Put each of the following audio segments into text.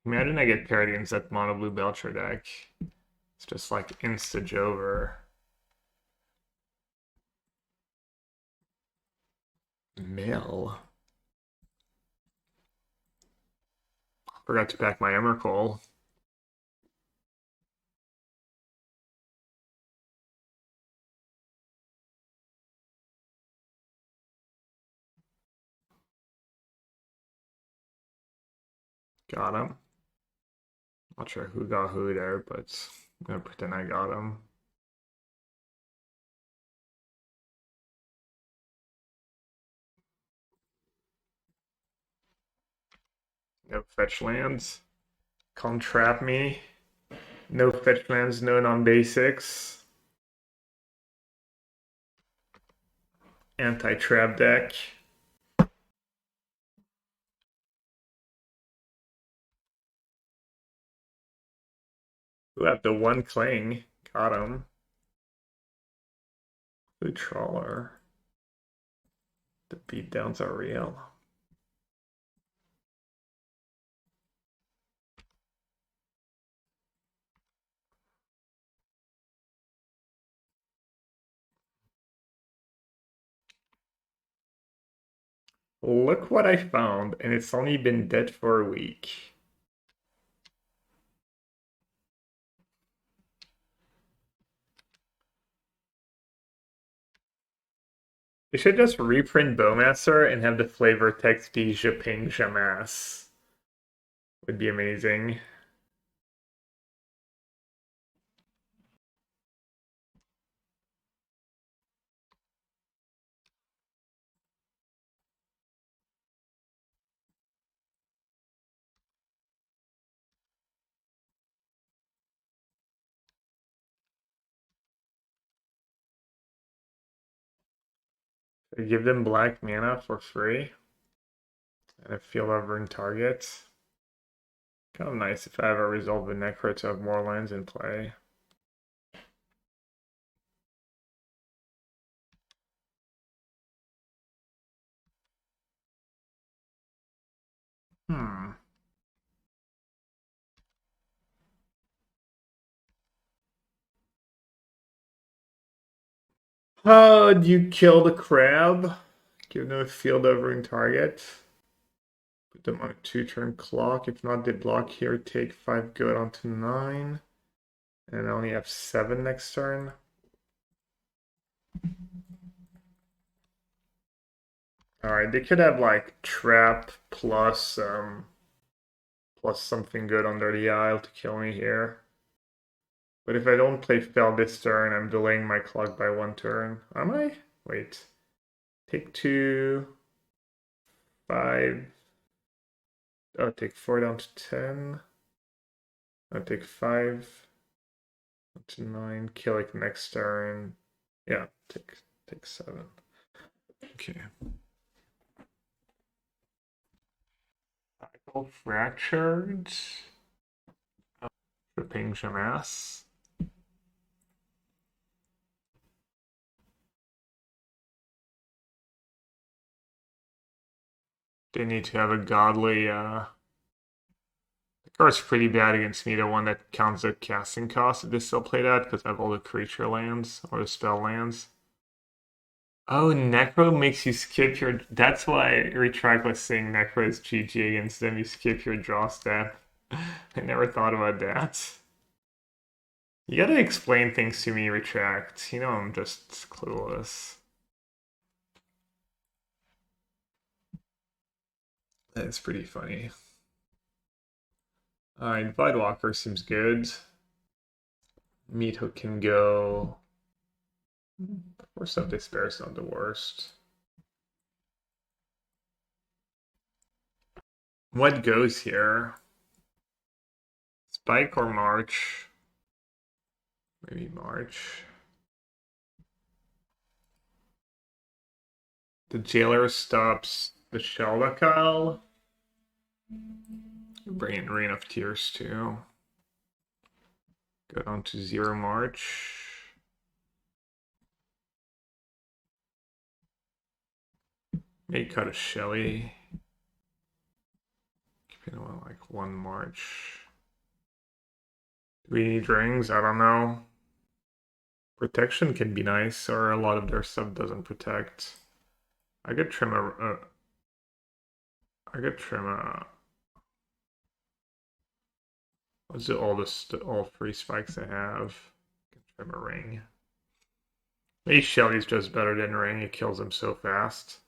Imagine I get paired against that mono blue Belcher deck. It's just like insta-jover. Mill. Forgot to pack my Emrakul. Got him. Not sure who got who there, but I'm gonna pretend I got him. No fetch lands. Can't trap me. No fetch lands, no non-basics. Anti-trap deck. Who have the one cling? Got him. The Trawler. The beatdowns are real. Look what I found, and it's only been dead for a week. They should just reprint Bowmaster and have the flavor text be Je ping Jamas. Would be amazing. I give them black mana for free. And a field over target. Kind of nice if I ever resolve the Necro to have more lands in play. How do you kill the crab? Give them a field over in target. Put them on a 2-turn clock. If not, they block here. Take 5 good onto 9. And I only have 7 next turn. Alright, they could have like trap plus plus something good under the aisle to kill me here. But if I don't play Fell this turn, I'm delaying my clock by 1 turn. Am I? Wait. Take 2. 5. I'll take 4 down to 10. I'll take 5 to 9. Kill it next turn. Yeah, take 7. Okay. Cycle fractured. Tripping Jamas. They need to have a godly the card's pretty bad against me, the one that counts the casting cost if they still play that, because I have all the creature lands or the spell lands. Oh, Necro makes you skip your... That's why Retract was saying Necro is GG against them. You skip your draw step. I never thought about that. You gotta explain things to me, Retract. You know I'm just clueless. That's pretty funny. Alright, Voidwalker seems good. Meathook can go... Force of Despair is not the worst. What goes here? Spike or March? Maybe March. The Jailer stops the Sheoldred. Bring in Reign of Tears too. Go down to 0 March. May cut a Shelly. You know, like 1 March. Do we need rings? I don't know. Protection can be nice, or a lot of their stuff doesn't protect. I could trim a. I could trim a. Let's do all 3 spikes I have. I can trim a ring. Maybe Shelly's just better than ring. It kills him so fast.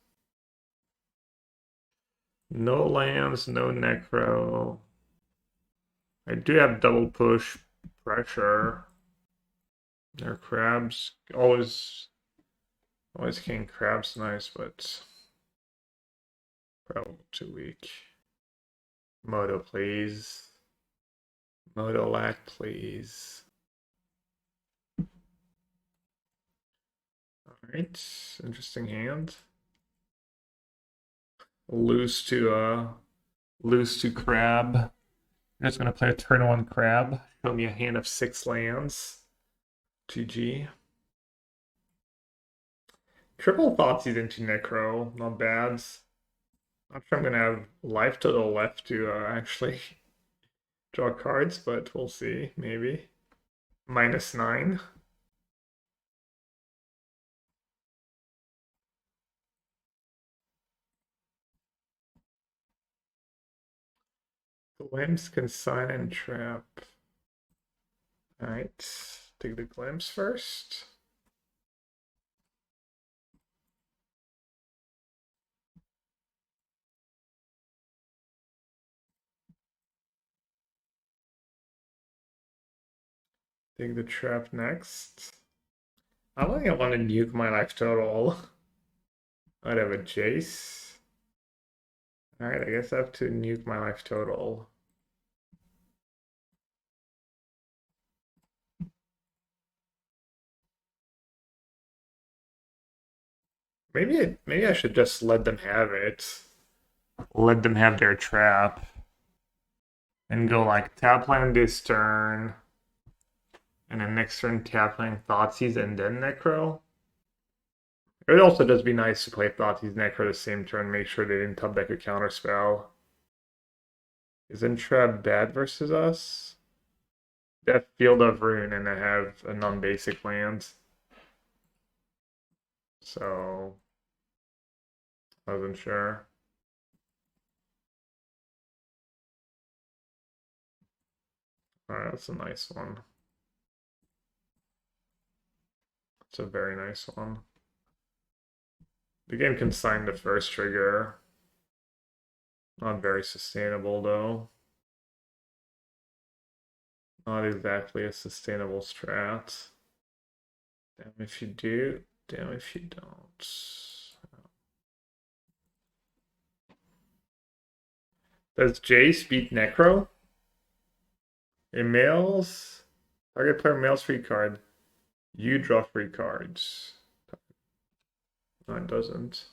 No lands, no necro. I do have double push pressure. Their crabs always king crabs nice, but probably too weak. Moto, please. Moto lack, please. Alright, interesting hand. Lose to crab. I'm just gonna play a turn 1 crab. Show me a hand of 6 lands. GG. Triple Thoughtseize into Necro, not bad. Not sure I'm gonna have life total left to actually draw cards, but we'll see, maybe. -9. Glimpse, Consign, and Trap. Alright, take the Glimpse first. Take the Trap next. I don't think I want to nuke my life total. I'd have a Jace. Alright, I guess I have to nuke my life total. Maybe I should just let them have it. Let them have their trap. And go like tap land this turn. And then next turn tap land Thoughtseize and then Necro. It would also just be nice to play Thoughtseize Necro the same turn, make sure they didn't top deck a counterspell. Isn't trap bad versus us? They have Field of Ruin and they have a non-basic land. So I wasn't sure. Alright, that's a nice one. It's a very nice one. The game can sign the first trigger. Not very sustainable though. Not exactly a sustainable strat. Damn if you do, damn if you don't. Does Jace beat Necro? It mails. Target player mails free card. You draw free cards. No, it doesn't.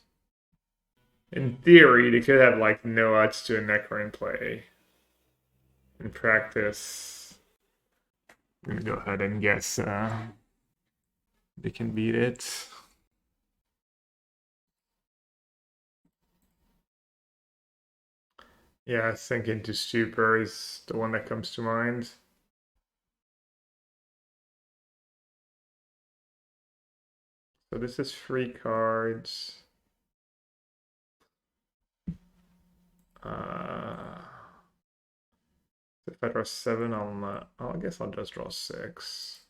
In theory, they could have like no odds to a Necro in play. In practice, I'm gonna go ahead and guess they can beat it. Yeah, Sink into Stupor is the one that comes to mind. So this is free cards. If I draw 7, I guess I'll just draw 6.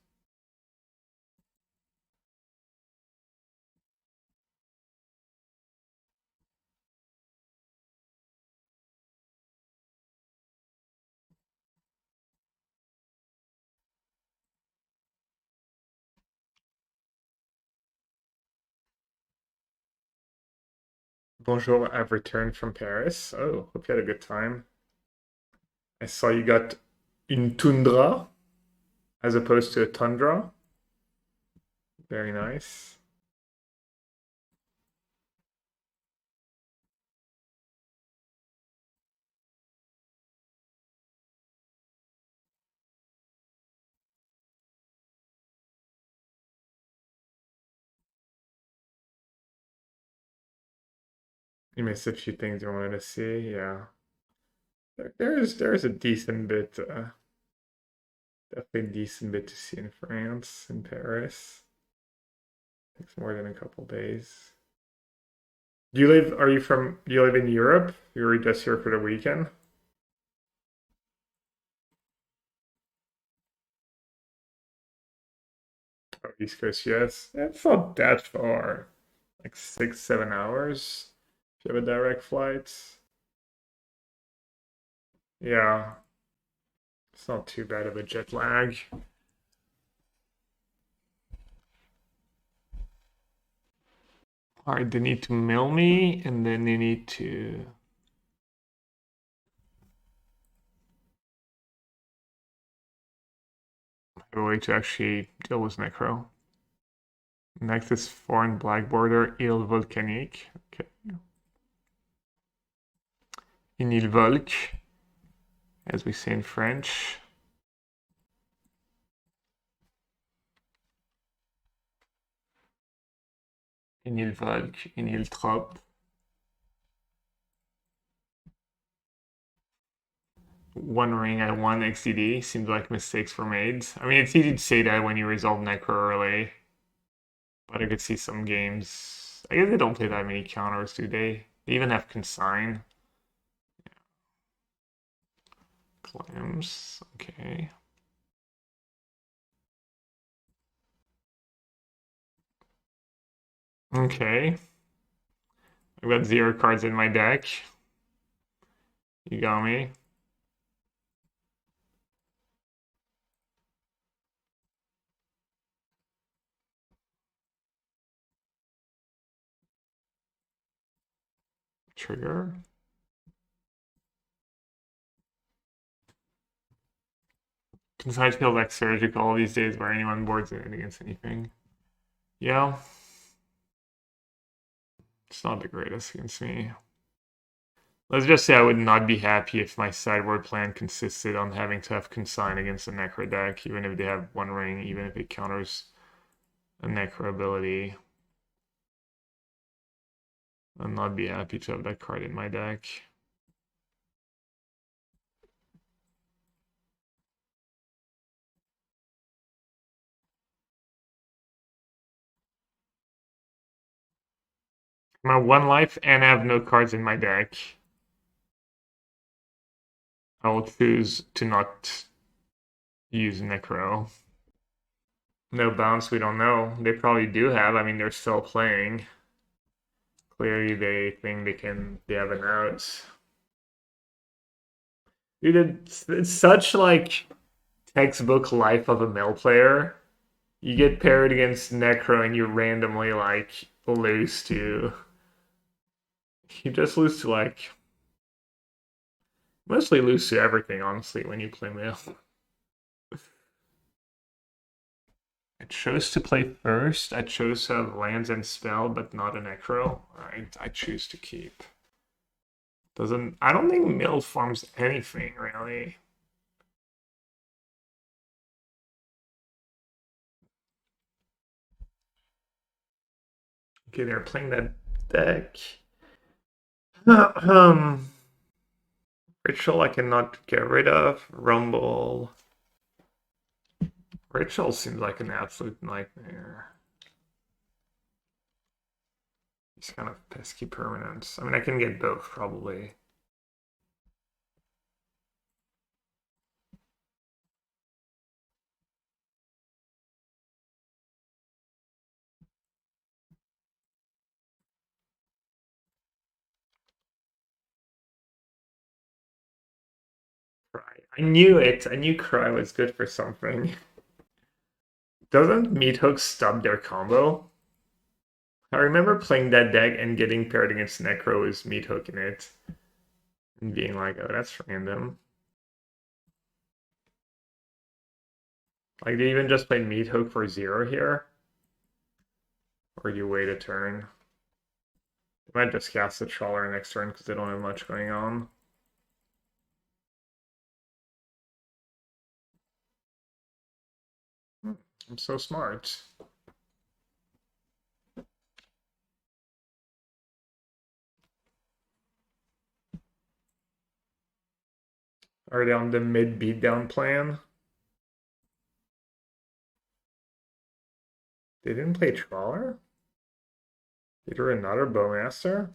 Bonjour, I've returned from Paris. Oh, hope you had a good time. I saw you got une tundra as opposed to a tundra. Very nice. You missed a few things you wanted to see, yeah. There's a decent bit, definitely a decent bit to see in France, in Paris. Takes more than a couple days. Do you live in Europe? You're just here for the weekend? Oh, East Coast, yes. It's not that far. Like 6, 7 hours if you have a direct flight. Yeah, it's not too bad of a jet lag. Alright, they need to mill me, and then they need to... have a way to actually deal with Necro. Next is foreign black border, Île Volcanique. Okay. In Île Volc, as we say in French. In Île Volc, in Île Trop. One ring at 1 XDD. Seems like mistakes were made. I mean, it's easy to say that when you resolve Necro early. But I could see some games. I guess they don't play that many counters, do they? They even have Consign. Clams. Okay. Okay. I've got 0 cards in my deck. You got me. Trigger. Consign feels like surgical these days where anyone boards it against anything. Yeah. It's not the greatest against me. Let's just say I would not be happy if my sideboard plan consisted on having to have Consign against a Necro deck, even if they have 1 ring, even if it counters a Necro ability. I'd not be happy to have that card in my deck. I'm at 1 life and I have no cards in my deck. I will choose to not use Necro. No bounce, we don't know. They probably do have. I mean, they're still playing. Clearly, they think they have an out. Dude, it's such like textbook life of a mill player. You get paired against Necro and you randomly like lose to. You just lose to like. Mostly lose to everything, honestly, when you play mill. I chose to play first. I chose to have lands and spell, but not a Necro. Alright, I choose to keep. I don't think mill farms anything, really. Okay, they're playing that deck. Ritual I cannot get rid of. Rumble. Ritual seems like an absolute nightmare. These kind of pesky permanents. I mean, I can get both, probably. Cry. I knew it. I knew Cry was good for something. Doesn't Meathook stub their combo? I remember playing that deck and getting paired against Necro with Meathook in it. And being like, oh, that's random. Like, do you even just play Meathook for 0 here? Or do you wait a turn? They might just cast the Trawler next turn because they don't have much going on. I'm so smart. Are they on the mid beatdown plan? They didn't play Trawler? They drew another Bowmaster?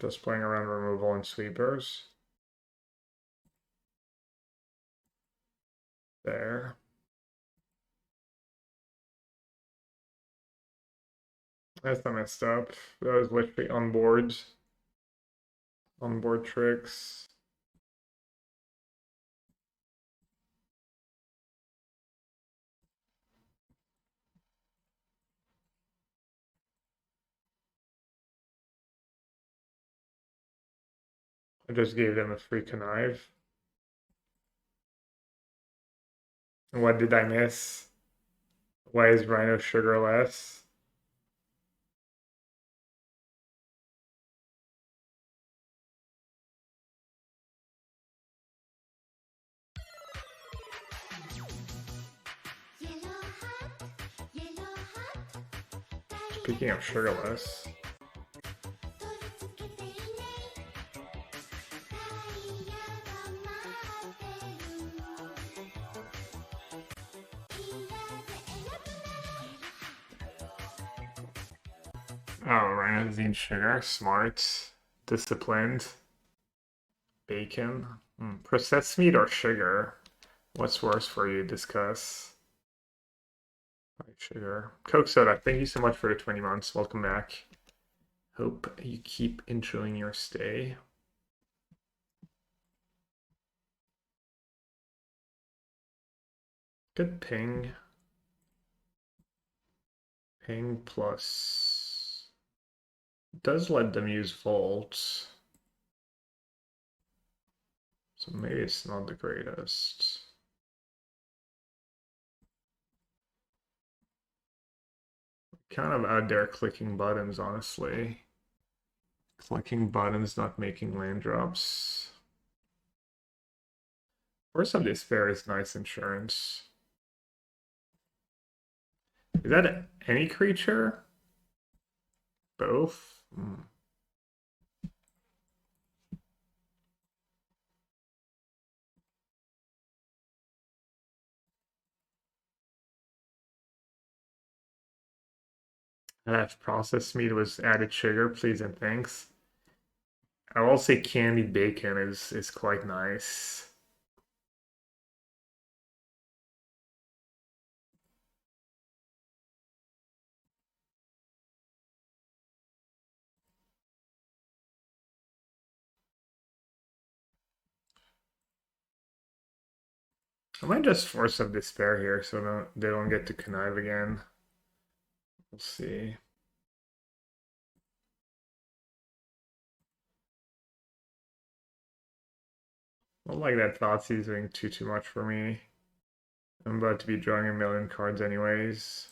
Just playing around removal and sweepers. There. That's not messed up. That was literally on board. On board tricks. I just gave them a free connive. What did I miss? Why is Rhino sugarless? Speaking of sugarless. Oh, Rhino doesn't eat sugar. Smart. Disciplined. Bacon. Processed meat or sugar? What's worse for you? Discuss. Sugar. Coke soda, thank you so much for the 20 months. Welcome back. Hope you keep enjoying your stay. Good ping. Ping plus. Does let them use Volt. So maybe it's not the greatest. Kind of out there clicking buttons, honestly. Clicking buttons, not making land drops. Force of Despair is nice insurance. Is that any creature? Both? If processed meat was added sugar, please and thanks. I will say candied bacon is quite nice. I might just Force of Despair here so they don't get to connive again. We'll see. I don't like that Thoughtseize doing too much for me. I'm about to be drawing a million cards anyways.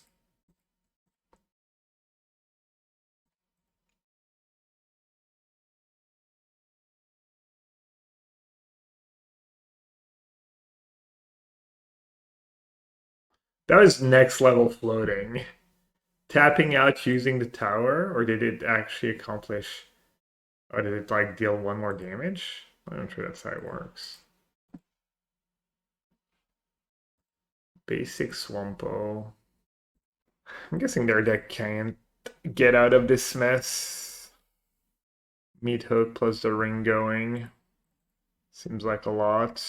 That was next level floating. Tapping out using the tower, or did it actually accomplish, or did it like deal one more damage? I'm not sure that's how it works. Basic Swampo. I'm guessing their deck can't get out of this mess. Meathook plus the ring going. Seems like a lot.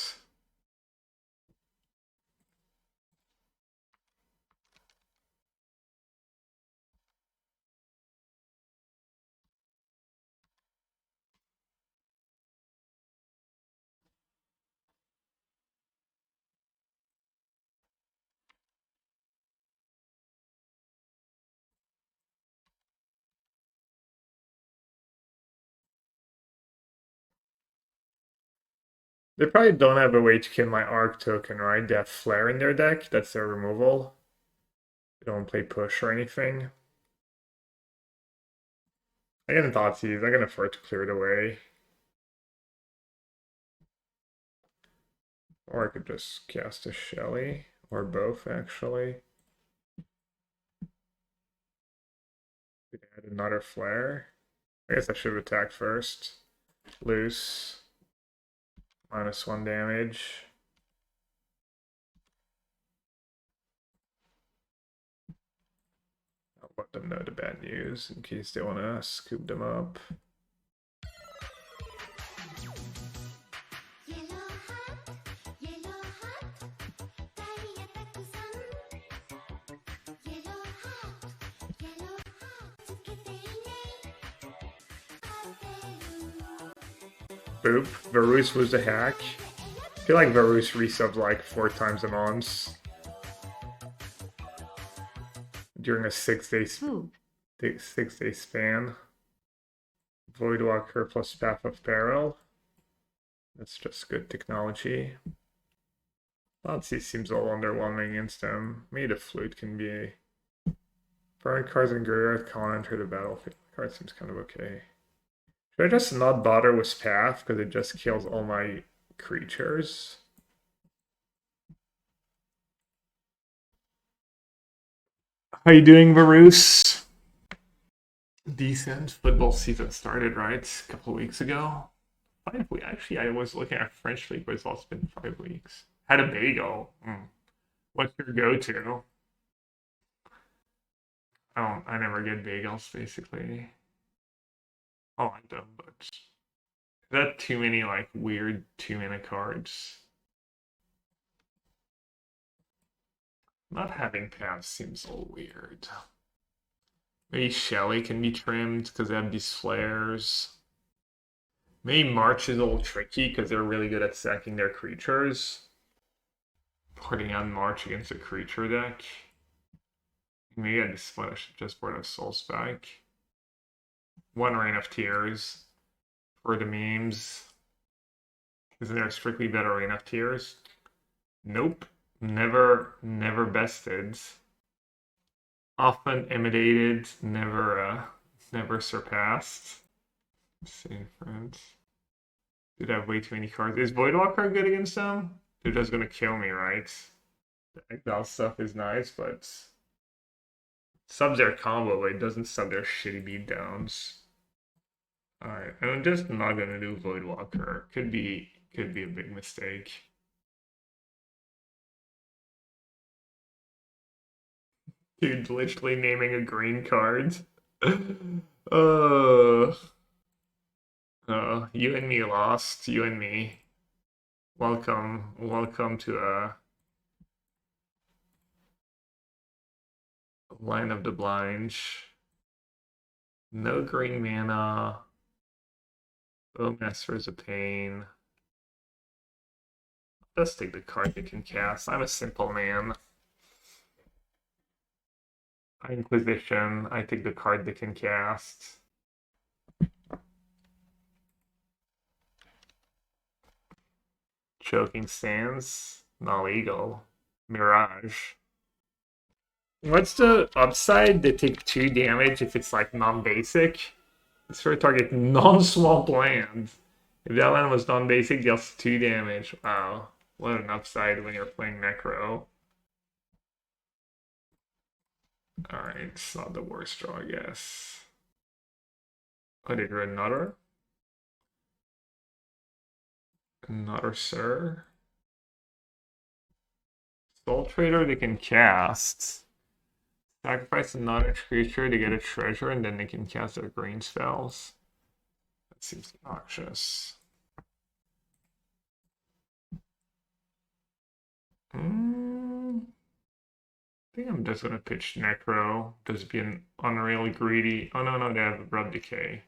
They probably don't have a way to kill my Arc token, right? They have Flare in their deck. That's their removal. They don't play push or anything. I can Thoughtseize. I can afford to clear it away. Or I could just cast a Shelly. Or both, actually. Could add Another flare. I guess I should have attacked first. Loose. -1 damage. I'll let them know the bad news in case they want to scoop them up. Boop. Varus was the hack. I feel like Varus resubs like 4 times a month. During a 6-day span. Voidwalker plus Path of Peril. That's just good technology. Thoughtseize seems all underwhelming against him. Maybe the Flute can be... Burn cards and graveyard can't enter the battlefield. The card seems kind of okay. Should I just not bother with Path because it just kills all my creatures? How you doing, Varus? Decent. Football season started, right? A couple of weeks ago. 5 weeks. Actually, I was looking at French League, but it's also been 5 weeks. Had a bagel. What's your go-to? I never get bagels, basically. I like them, but is that too many like weird 2-mana cards? Not having paths seems a little weird. Maybe Shelly can be trimmed because they have these flares. Maybe March is a little tricky because they're really good at sacking their creatures. Putting on March against a creature deck. Maybe I should just board a Soul Spike. 1 Reign of Tears for the memes. Isn't there a strictly better Reign of Tears? Nope. Never bested. Often imitated, never surpassed. Same friends. Did have way too many cards. Is Voidwalker good against them? They're just gonna kill me, right? The exile stuff is nice, but subs their combo, but it doesn't sub their shitty beatdowns. Alright, I'm just not gonna do Voidwalker. Could be a big mistake. Dude, literally naming a green card. You and me lost. You and me. Welcome to a line of the blind. No green mana. Bowmaster is a pain. Let's take the card they can cast. I'm a simple man. Inquisition. I take the card they can cast. Choking Stance. Not legal. Mirage. What's the upside? They take 2 damage if it's like non-basic. It's for target non-swamp land. If that land was non-basic, deals 2 damage. Wow. What an upside when you're playing Necro. Alright, it's not the worst draw, I guess. I did another. Another Sir. Soul Trader they can cast. Sacrifice another creature to get a treasure, and then they can cast their green spells. That seems noxious. I think I'm just gonna pitch Necro. Just being unreally greedy. Oh no, they have Rub Decay.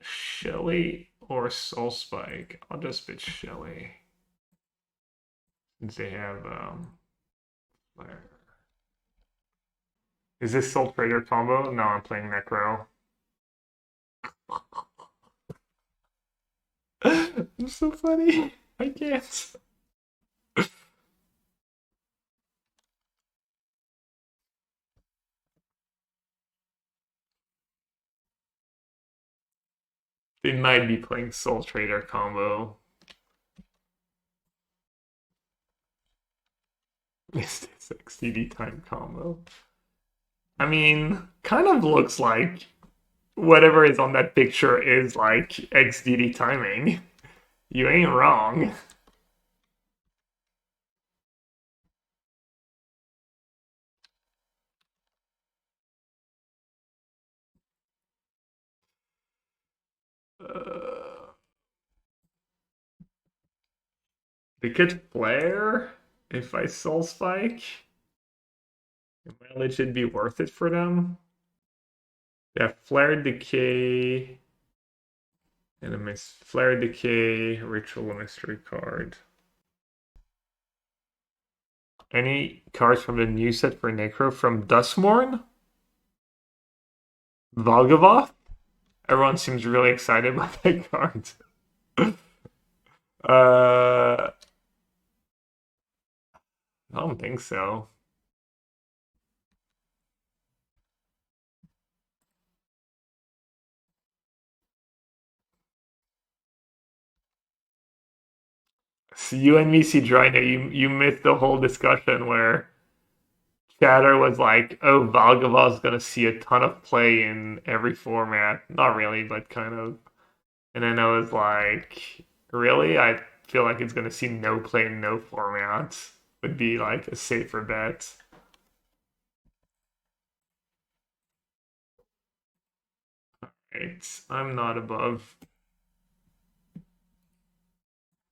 Shelly or Soul Spike. I'll just pitch Shelly. Since they have Flare. Is this Soul Trader combo? No, I'm playing Necro. It's so funny. I can't. They might be playing Soul Trader combo. Mystic CD time combo. I mean, kind of looks like whatever is on that picture is like XDD timing. You ain't wrong. Uh, they could flare if I soul spike. Well, it should be worth it for them. Yeah, flare decay and a miss. Flare decay, ritual mystery card. Any cards from the new set for Necro from Duskmourn? Valgavoth? Everyone seems really excited about that card. I don't think so. So you and me see Drina, you missed the whole discussion where Chatter was like, "Oh, Valgavoth's gonna see a ton of play in every format." Not really, but kind of. And then I was like, "Really? I feel like it's gonna see no play in no format." Would be like a safer bet. Right, I'm not above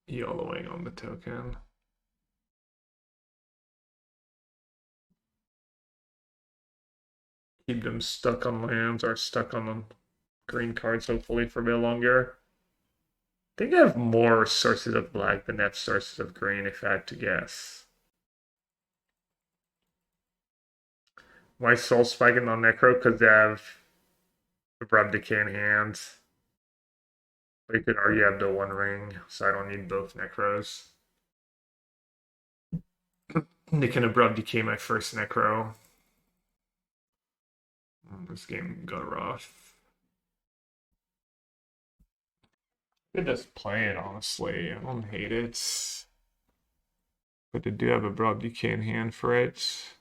YOLOing on the token. Keep them stuck on lands or stuck on the green cards, hopefully, for a bit longer. I think I have more sources of black than I have sources of green, if I had to guess. Why Soul Spiking on Necro? Because they have Abrupt Decay in hand. But you could argue I have the One Ring, so I don't need both Necros. They can Abrupt Decay my first Necro. This game got rough. Could just play it, honestly. I don't hate it. But they do have Abrupt Decay in hand for it.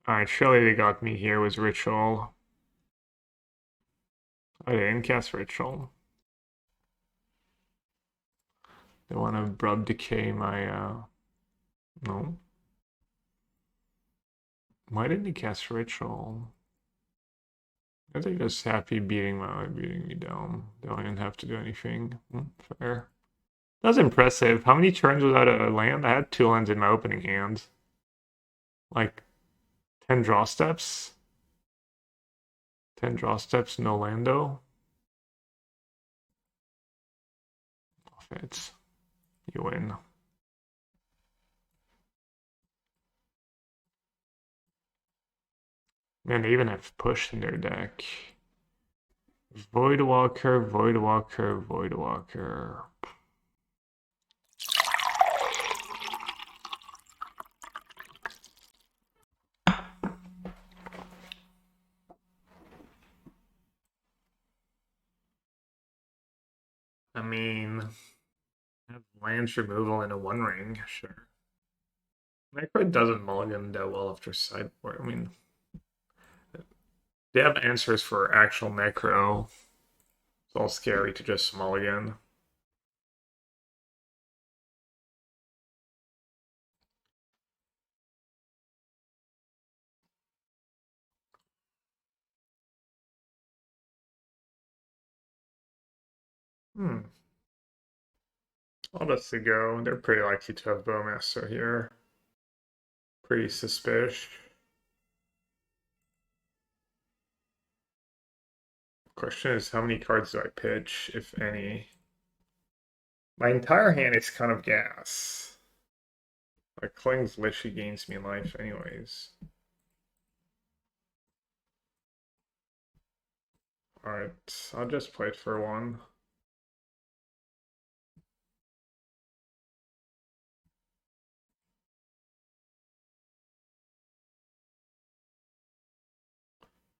Alright, surely they got me here was Ritual. Oh, they didn't cast Ritual. They want to Abrupt Decay my, no. Why didn't he cast Ritual? Are they just happy beating me down? They don't even have to do anything. Fair. That's impressive. How many turns without a land? I had 2 lands in my opening hand. Like 10 draw steps. 10 draw steps, no lando. It's you win. Man, they even have push in their deck. Voidwalker, Voidwalker, Voidwalker. I mean, have lands removal in a One Ring, sure. Necro doesn't mulligan that well after sideboard. I mean, they have answers for actual Necro. It's all scary to just mulligan. I'll just go. They're pretty likely to have Bowmaster here. Pretty suspicious. Question is, how many cards do I pitch, if any? My entire hand is kind of gas. Like, Kling's literally gains me life anyways. Alright, I'll just play it for one.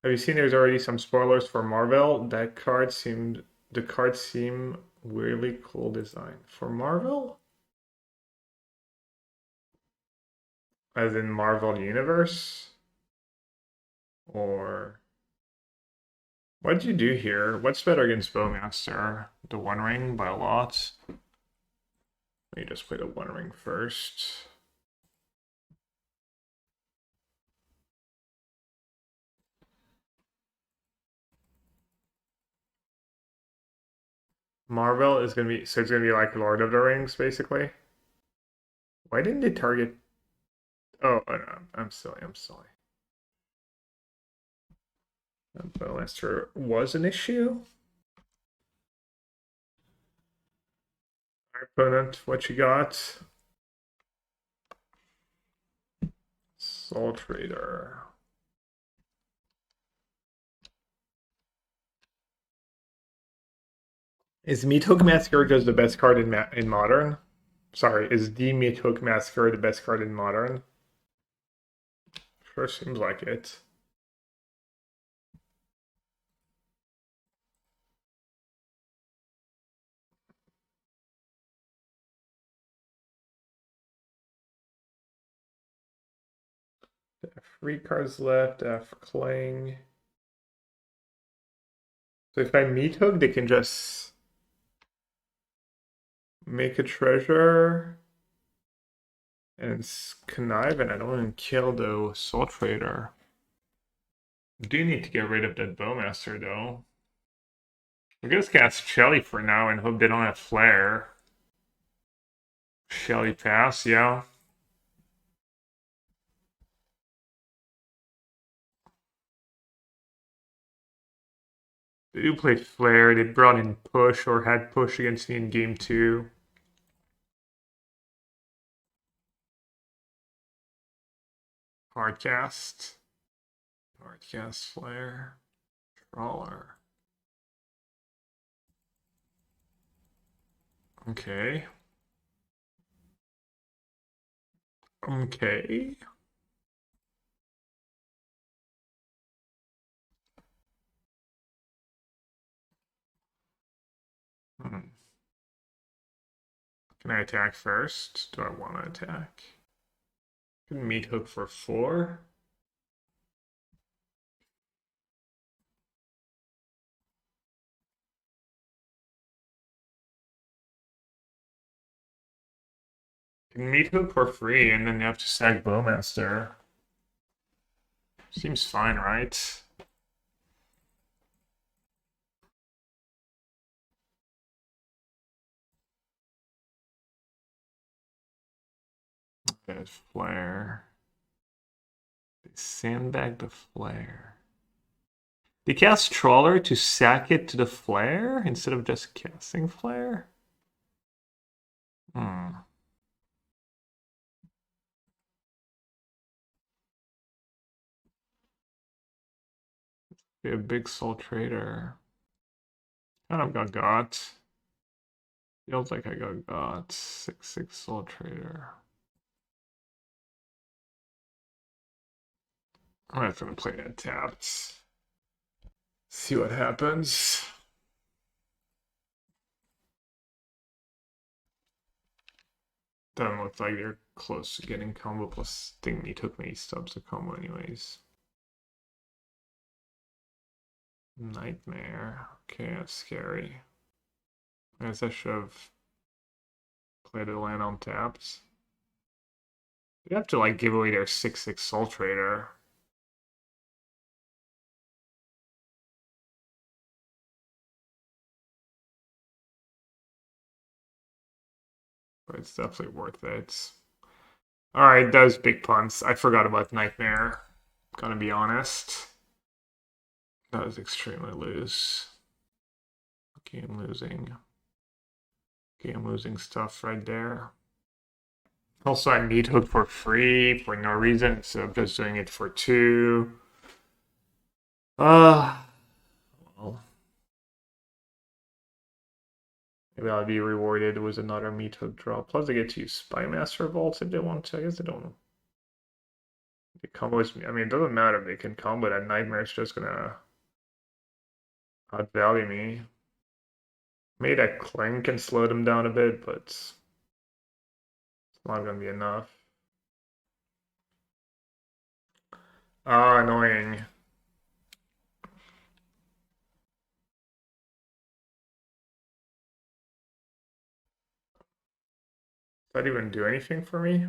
Have you seen there's already some spoilers for Marvel? The cards seem weirdly cool design. For Marvel? As in Marvel Universe? Or what did you do here? What's better against Bowmaster? The One Ring by a lot. Let me just play the One Ring first. Marvel is gonna be, so it's gonna be like Lord of the Rings, basically. Why didn't they target? Oh, no, I'm silly. Bowmaster was an issue. Our opponent, what you got? Soul Trader. Is Meathook Massacre just the best card in Modern? Sorry, is the Meathook Massacre the best card in Modern? Sure seems like it. They have 3 cards left. They have Cling. So if I Meathook, they can just make a treasure and connive, and I don't even kill the Soul Trader. Do need to get rid of that Bowmaster though. We're gonna cast Shelly for now and hope they don't have Flare. Shelly pass, yeah. They do play Flare. They brought in Push or had Push against me in game 2. Hardcast. Hardcast Flare. Trawler. Okay. Okay. Can I attack first? Do I want to attack? Can Meathook for 4? Can Meathook for free and then you have to sack Bowmaster. Seems fine, right? That Flare. They sandbag the Flare. They cast Trawler to sack it to the Flare instead of just casting Flare? Be a big Soul Trader. Kind of got. Feels like I got 6/6 Soul Trader. I'm not gonna play that tapped. See what happens. Doesn't look like they're close to getting combo, plus I think Meathook many stubs to combo anyways. Nightmare. Okay, that's scary. I guess I should have played a land on taps. You have to like give away their 6/6 Soul Trader. But it's definitely worth it. Alright, that was big punts. I forgot about Nightmare. Gonna be honest. That was extremely loose. Game losing stuff right there. Also, I Meathook for free for no reason, so I'm just doing it for 2. Well. Maybe I'll be rewarded with another Meathook draw. Plus, they get to use Spymaster Vaults if they want to. I guess they don't The combos, I mean, it doesn't matter if they can combo that Nightmare, it's just gonna outvalue me. Maybe that Cling can slow them down a bit, but it's not gonna be enough. Ah, annoying. Does that even do anything for me?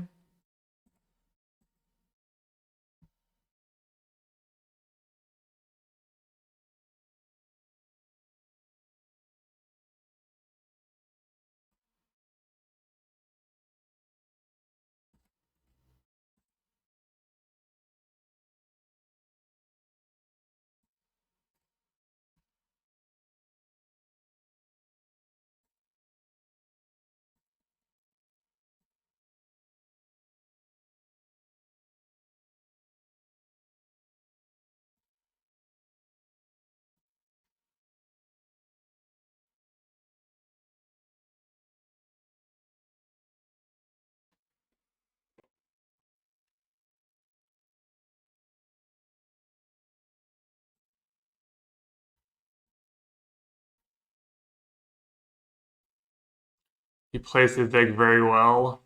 He plays his deck very well.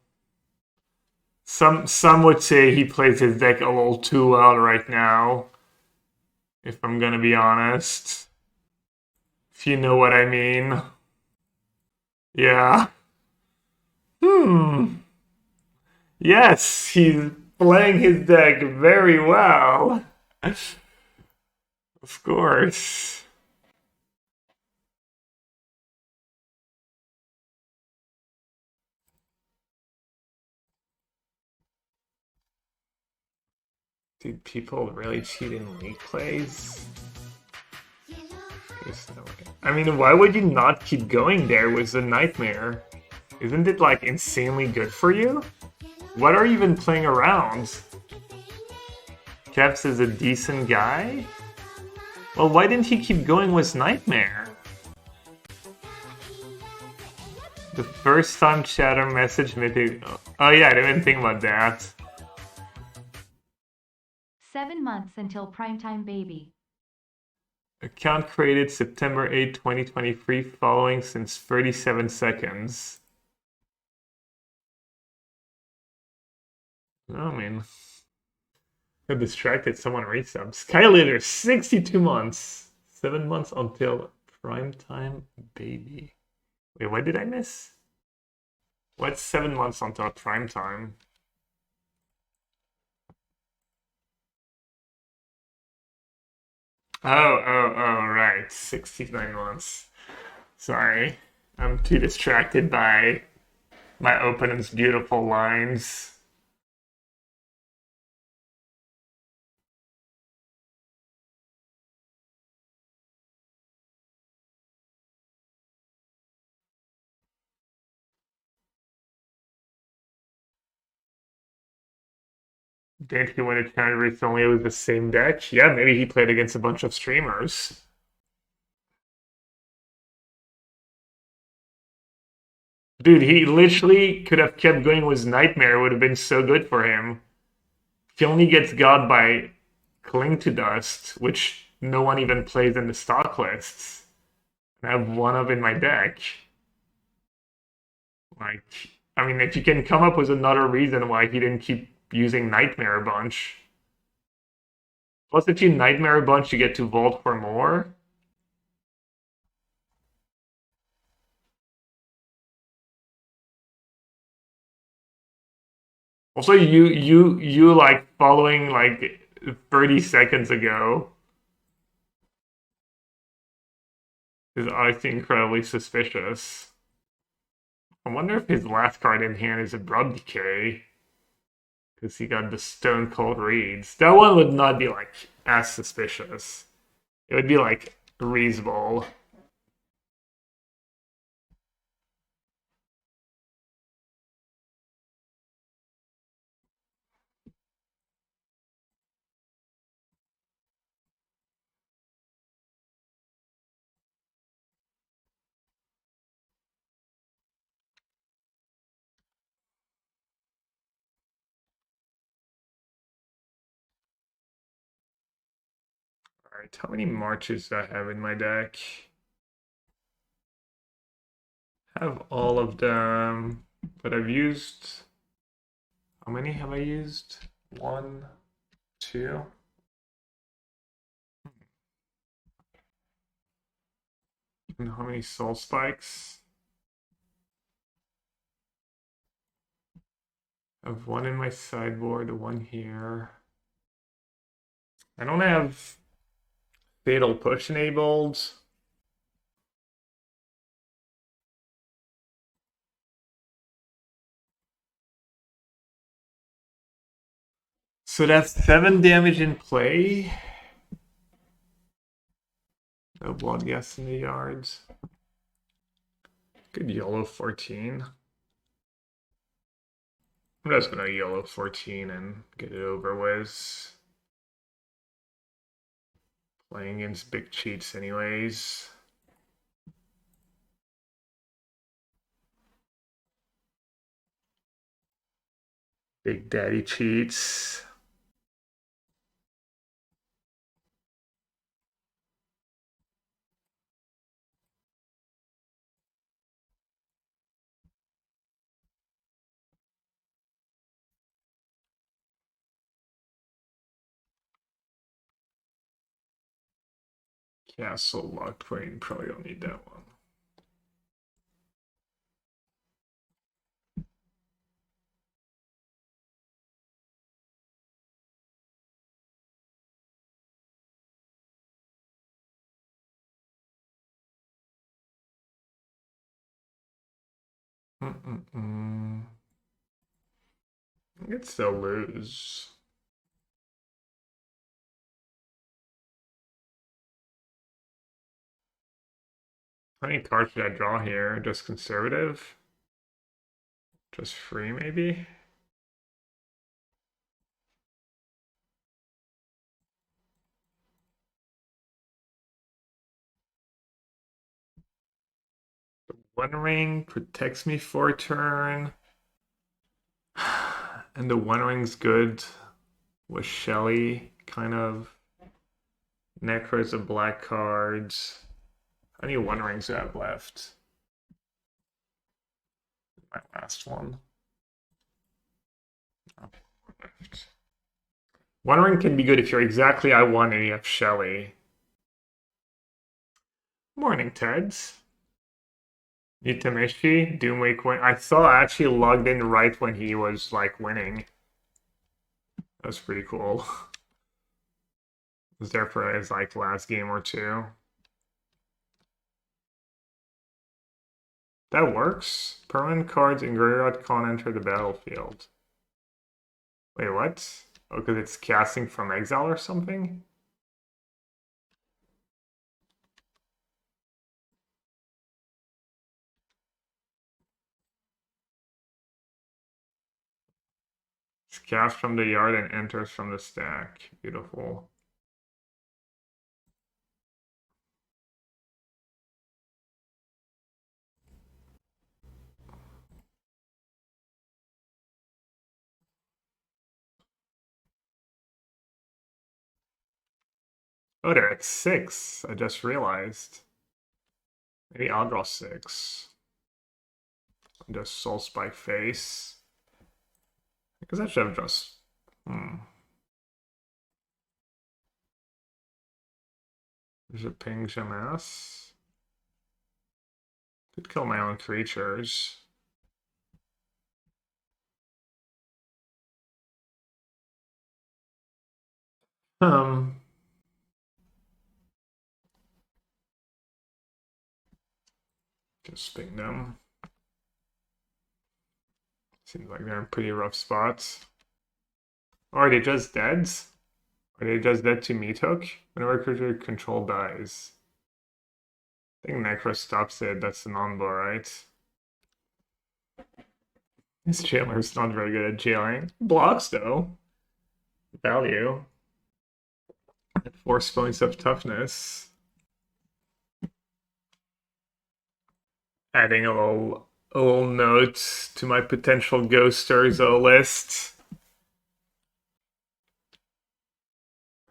Some would say he plays his deck a little too well right now, if I'm gonna be honest. If you know what I mean. Yeah. Yes, he's playing his deck very well. Of course. Dude, people really cheat in league plays? There's no way. I mean, why would you not keep going there with the Nightmare? Isn't it, like, insanely good for you? What are you even playing around? Caps is a decent guy? Well, why didn't he keep going with Nightmare? The first time chatter message Mythic... Oh yeah, I didn't even think about that. 7 months until primetime, baby. Account created September 8, 2023, following since 37 seconds. I mean... I distracted someone resubs. Skylater, 62 months. 7 months until primetime, baby. Wait, what did I miss? What's 7 months until primetime? Oh, right. 69 months. Sorry. I'm too distracted by my opponent's beautiful lines. Didn't he win a tournament recently with the same deck? Yeah, maybe he played against a bunch of streamers. Dude, he literally could have kept going with Nightmare. It would have been so good for him. He only gets got by Cling to Dust, which no one even plays in the stock lists. I have one of in my deck. Like, I mean, if you can come up with another reason why he didn't keep using Nightmare a bunch. Plus, if you Nightmare a bunch, you get to Vault for more. Also, you like following like 30 seconds ago is obviously incredibly suspicious. I wonder if his last card in hand is a Blood Decay. Because he got the Stone Cold Reads. That one would not be like as suspicious. It would be like reasonable. Alright, how many marches do I have in my deck? I have all of them, but I've used... How many have I used? 1, 2... And how many soul spikes? I have one in my sideboard, one here. I don't have Fatal Push enabled. So that's 7 damage in play. No blood gas in the yards. Good yellow 14. I'm just gonna yellow 14 and get it over with. Playing against big cheats anyways. Big daddy cheats. Castle Locthwain, probably don't need that one. I could still lose. How many cards should I draw here? Just conservative? Just free, maybe? The One Ring protects me for a turn. And the One Ring's good with Shelly, kind of. Necro's a black card. How many One Rings do I have left? My last one. One Ring can be good if you're exactly I1 and you have Shelly. Morning, Teds. Yutamishi, Doomwake win. I saw I actually logged in right when he was like winning. That was pretty cool. Was there for his like last game or two. That works. Permanent cards in graveyard can't enter the battlefield. Wait, what? Oh, because it's casting from exile or something? It's cast from the yard and enters from the stack. Beautiful. Oh, they're at 6. I just realized. Maybe I'll draw 6. Just Soul Spike face. Because I should have just... There's a Ping Jamas. Could kill my own creatures. Just ping them. Seems like they're in pretty rough spots. Or are they just deads? Are they just dead to Meathook? Whenever creature control dies. I think Necro stops it. That's an on-blow, right? This jailer's not very good at jailing. Blocks, though. Value. At 4 points of toughness. Adding a little note to my potential Ghost Urza list.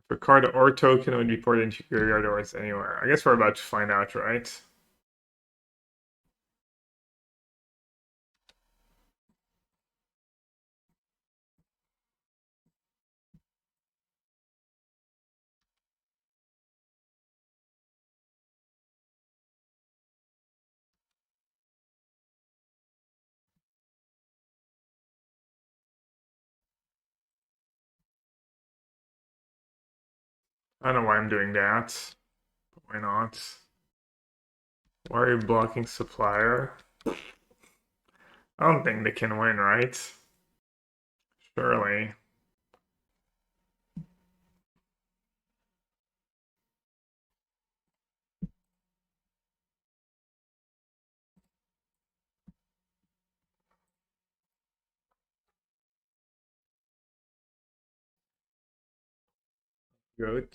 For card or token would be poured into your graveyard or it's anywhere. I guess we're about to find out, right? I don't know why I'm doing that. But why not? Why are you blocking supplier? I don't think they can win, right? Surely. Good.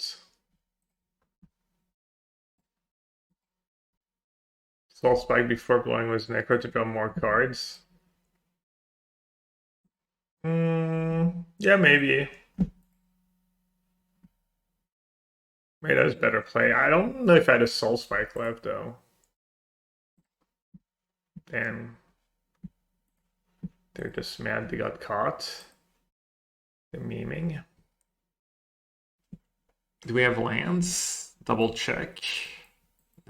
Soul Spike before blowing was Necro to draw more cards. Yeah, maybe. Maybe that was better play. I don't know if I had a Soul Spike left, though. Damn. They're just mad they got caught. They're memeing. Do we have lands? Double check.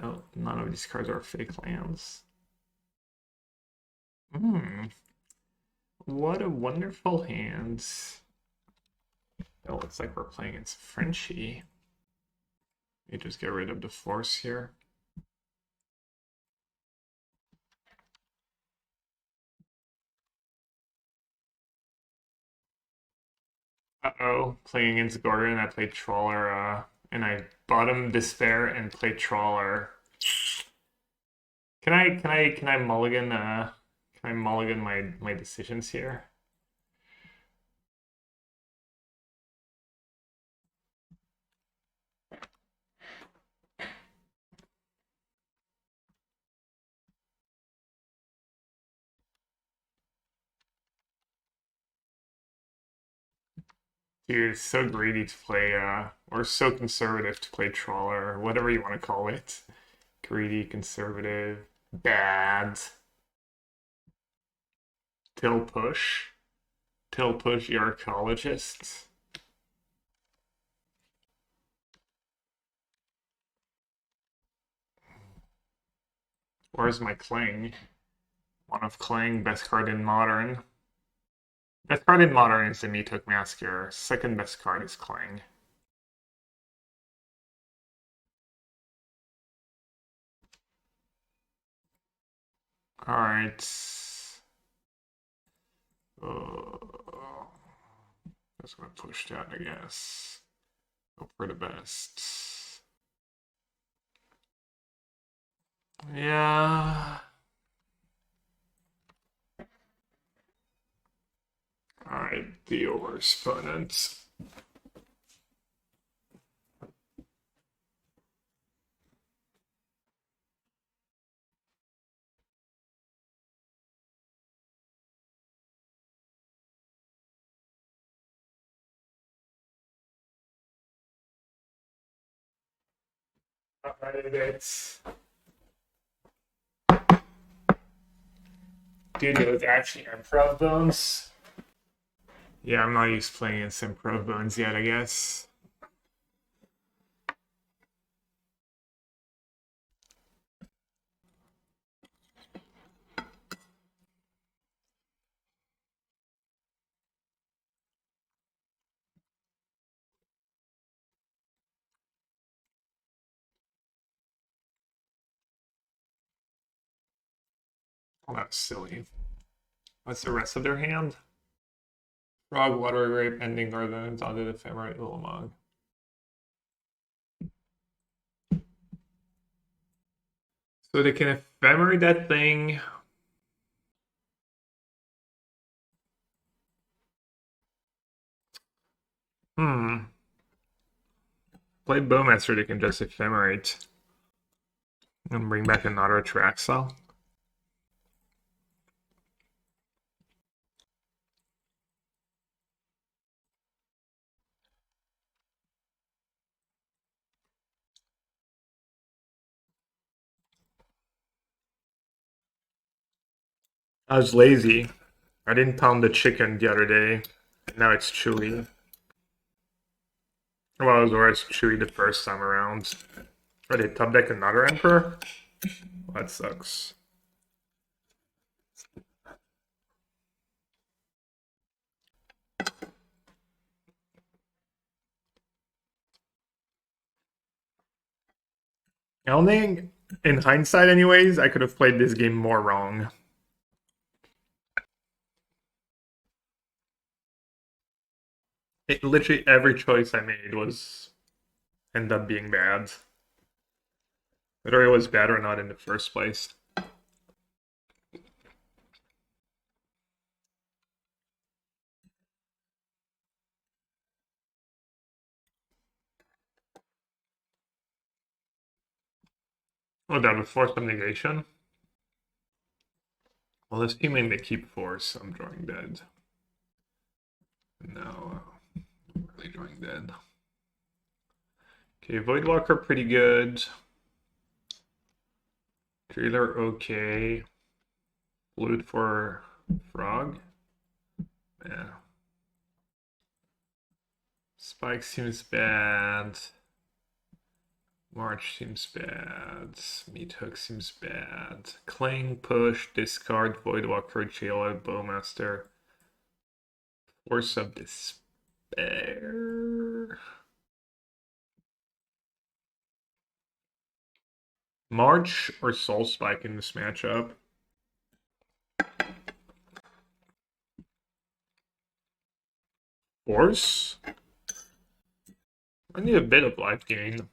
No, none of these cards are fake lands. What a wonderful hand. It looks like we're playing against Frenchie. Let me just get rid of the force here. Uh-oh, playing against Gordon, I played Trawler, and I bottom Despair and played Trawler. Can I mulligan my decisions here? Dude, so greedy to play, or so conservative to play Trawler, or whatever you want to call it. Greedy, conservative, bad. Till push, your ecologist. Where's my Cling? One of Cling, best card in Modern. Best card in Modern is the Meathook Massacre. Second best card is Cling. Alright. Just gonna push that, I guess. Hope for the best. Yeah. Alright, the worst opponent. Alright, it's... Dude, it was actually Improv Bones. Yeah, I'm not used to playing against Improv Bones yet, I guess. Oh, that's silly. What's the rest of their hand? Frog, Water Grape, Ending Garden, Daunted Ephemerate, Ulamog. So they can ephemerate that thing. Play Bowmaster, they can just ephemerate. And bring back another Traxel. I was lazy. I didn't pound the chicken the other day. Now it's chewy. Well, it was always chewy the first time around. Oh, they top deck another Emperor? Well, that sucks. I don't think, in hindsight anyways, I could have played this game more wrong. Literally every choice I made was ended up being bad. Whether it was bad or not in the first place. Oh, that was force of negation. Well, assuming they keep force, I'm drawing dead. No, I'm really drawing dead. Okay, Voidwalker pretty good. Jailer okay. Flute for frog. Yeah. Spike seems bad. March seems bad. Meathook seems bad. Cling, push, discard, Voidwalker, Jailer, Bowmaster. Force of Despair. March or Soul Spike in this matchup? Force? I need a bit of life gain.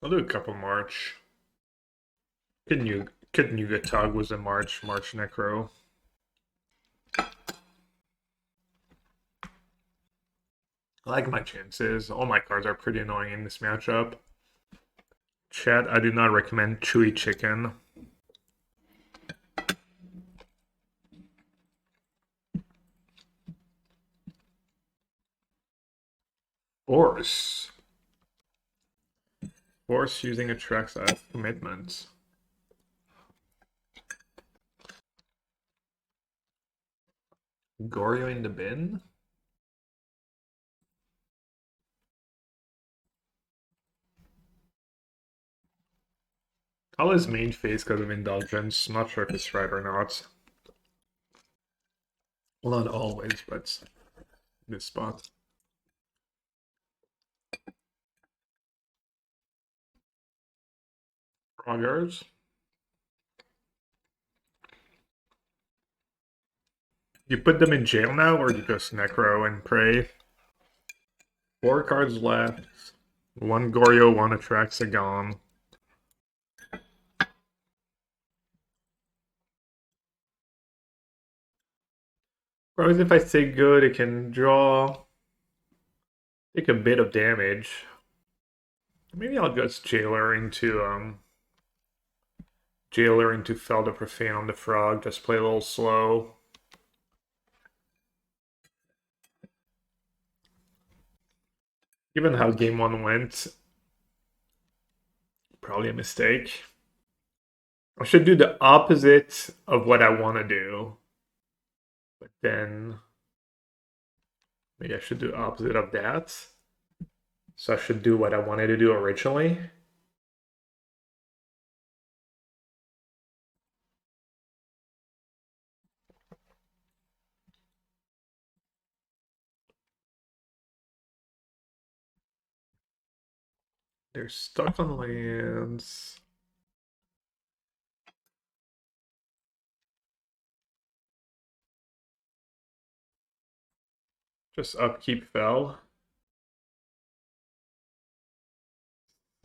I'll do a couple March. Couldn't you get Tug was a March Necro. I like my chances. All my cards are pretty annoying in this matchup. Chat, I do not recommend Chewy Chicken. Force. Force using attracts as commitments. Goryo in the bin? I'll his main phase because of Indulgence. I'm not sure if it's right or not. Well, not always, but this spot. Boggart. You put them in jail now, or you just Necro and pray? 4 cards left. 1 Goryo, 1 Atraxagon. Probably if I stay good, it can draw. Take a bit of damage. Maybe I'll just Jailer into Path of Profane on the frog. Just play a little slow. Given how game 1 went, probably a mistake. I should do the opposite of what I want to do. But then maybe I should do the opposite of that. So I should do what I wanted to do originally. They're stuck on lands. Just upkeep fell.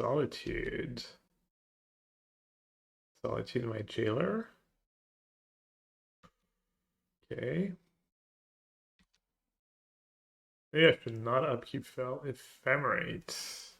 Solitude. Solitude my Jailer. Okay. Maybe I should not upkeep fell. Ephemerate.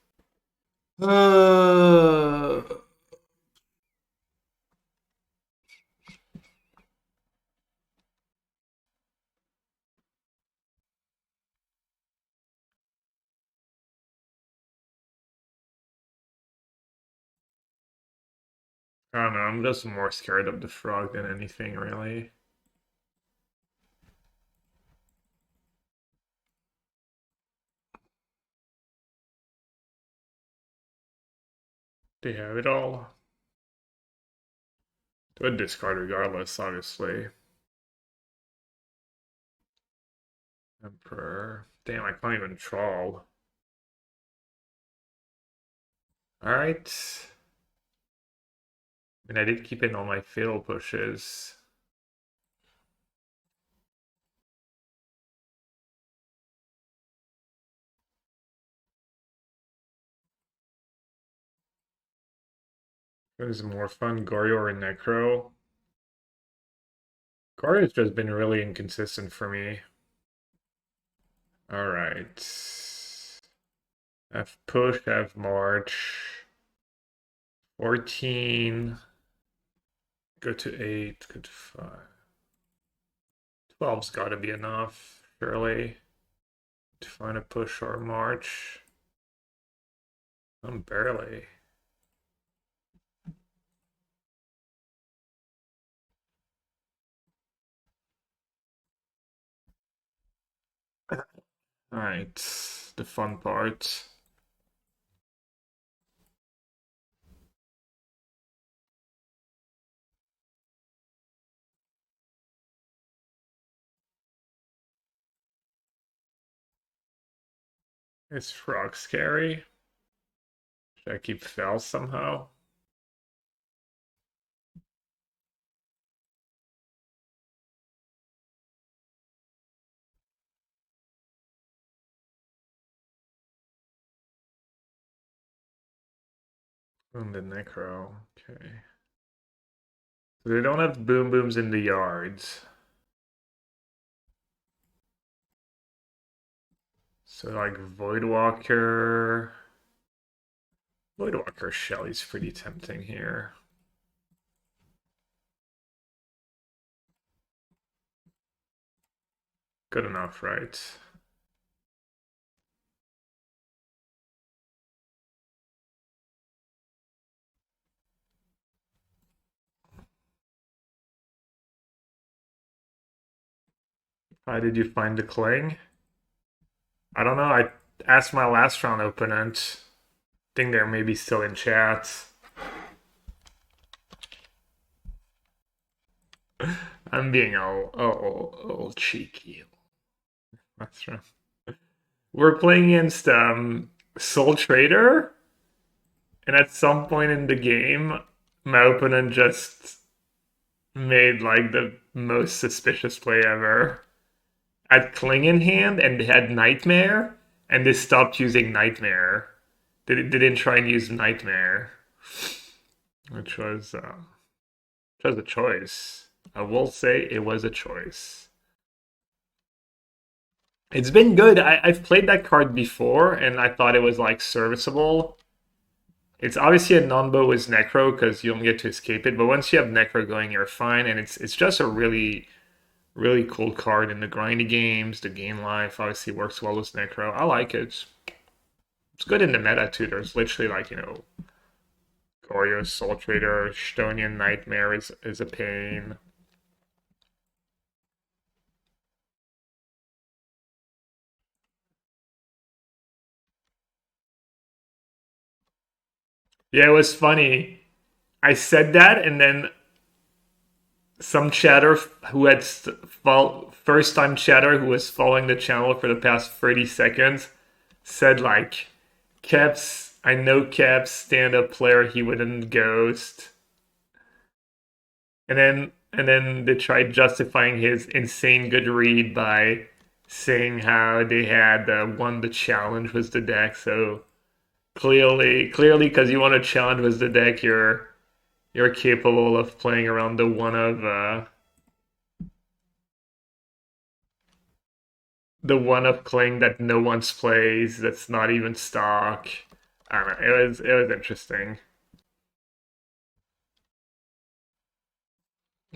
I don't know, I'm just more scared of the frog than anything, really. They have it all. They would discard regardless, obviously. Emperor. Damn, I can't even troll. Alright. I mean, I did keep in all my fatal pushes. What is more fun, Goryo or Necro? Goryo's just been really inconsistent for me. Alright. Have push, have march. 14. Go to 8, go to 5. 12's gotta be enough, surely. To find a push or march. Barely. Alright, the fun part. Is frog scary? Should I keep Fel somehow? And the Necro, okay. So they don't have boom booms in the yards. So like Voidwalker. Voidwalker Shelly's pretty tempting here. Good enough, right? How did you find the cling? I don't know. I asked my last round opponent. I think they're maybe still in chat. I'm being all cheeky. That's right. We're playing against Soul Trader, and at some point in the game, my opponent just made like the most suspicious play ever. Had Cling in hand and they had Nightmare, and they stopped using Nightmare. They didn't try and use Nightmare, which was a choice. I will say it was a choice. It's been good. I've played that card before, and I thought it was like serviceable. It's obviously a non-bow with Necro because you don't get to escape it, but once you have Necro going, you're fine, and it's just a really cool card in the grindy games. The gain life obviously works well with Necro. I like it. It's good in the meta too. There's literally like, Goryo, Soul Trader, Stonian Nightmare is a pain. Yeah, it was funny. I said that, and then some chatter who had first time chatter who was following the channel for the past 30 seconds said like, Caps, I know Caps, stand-up player, he wouldn't ghost. And then they tried justifying his insane good read by saying how they had won the challenge with the deck. So clearly, because you want to challenge with the deck, you're capable of playing around the one of Kling that no one's plays. That's not even stock. I don't know. It was interesting.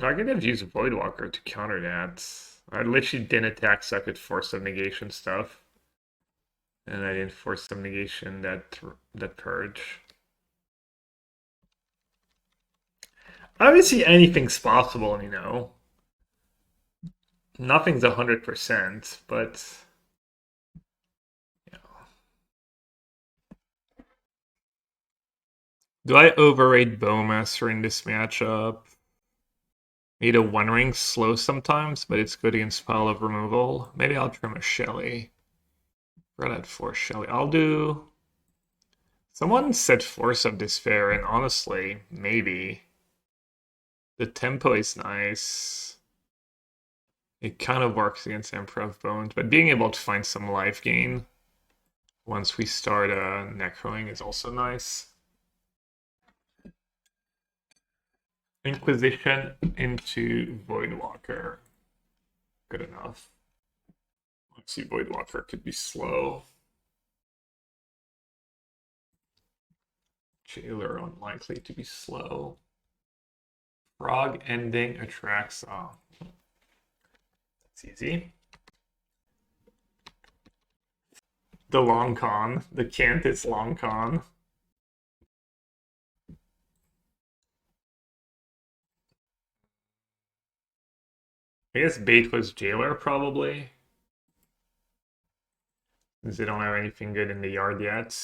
I could have used Voidwalker to counter that. I literally didn't attack, so I could force some negation stuff, and I didn't force some negation that purge. Obviously, anything's possible, you know. Nothing's 100%, but do I overrate Bowmaster in this matchup? Need a One Ring slow sometimes, but it's good against pile of removal. Maybe I'll trim a Shelly. Run at 4 Shelly. I'll do. Someone said Force of Despair, and honestly, maybe. The tempo is nice. It kind of works against Emperor of Bones, but being able to find some life gain once we start necroing is also nice. Inquisition into Voidwalker. Good enough. Let's see, Voidwalker could be slow. Jailer unlikely to be slow. Frog ending attracts. Oh, that's easy. The long con. The cant is long con. I guess bait was Jailer, probably. Since they don't have anything good in the yard yet.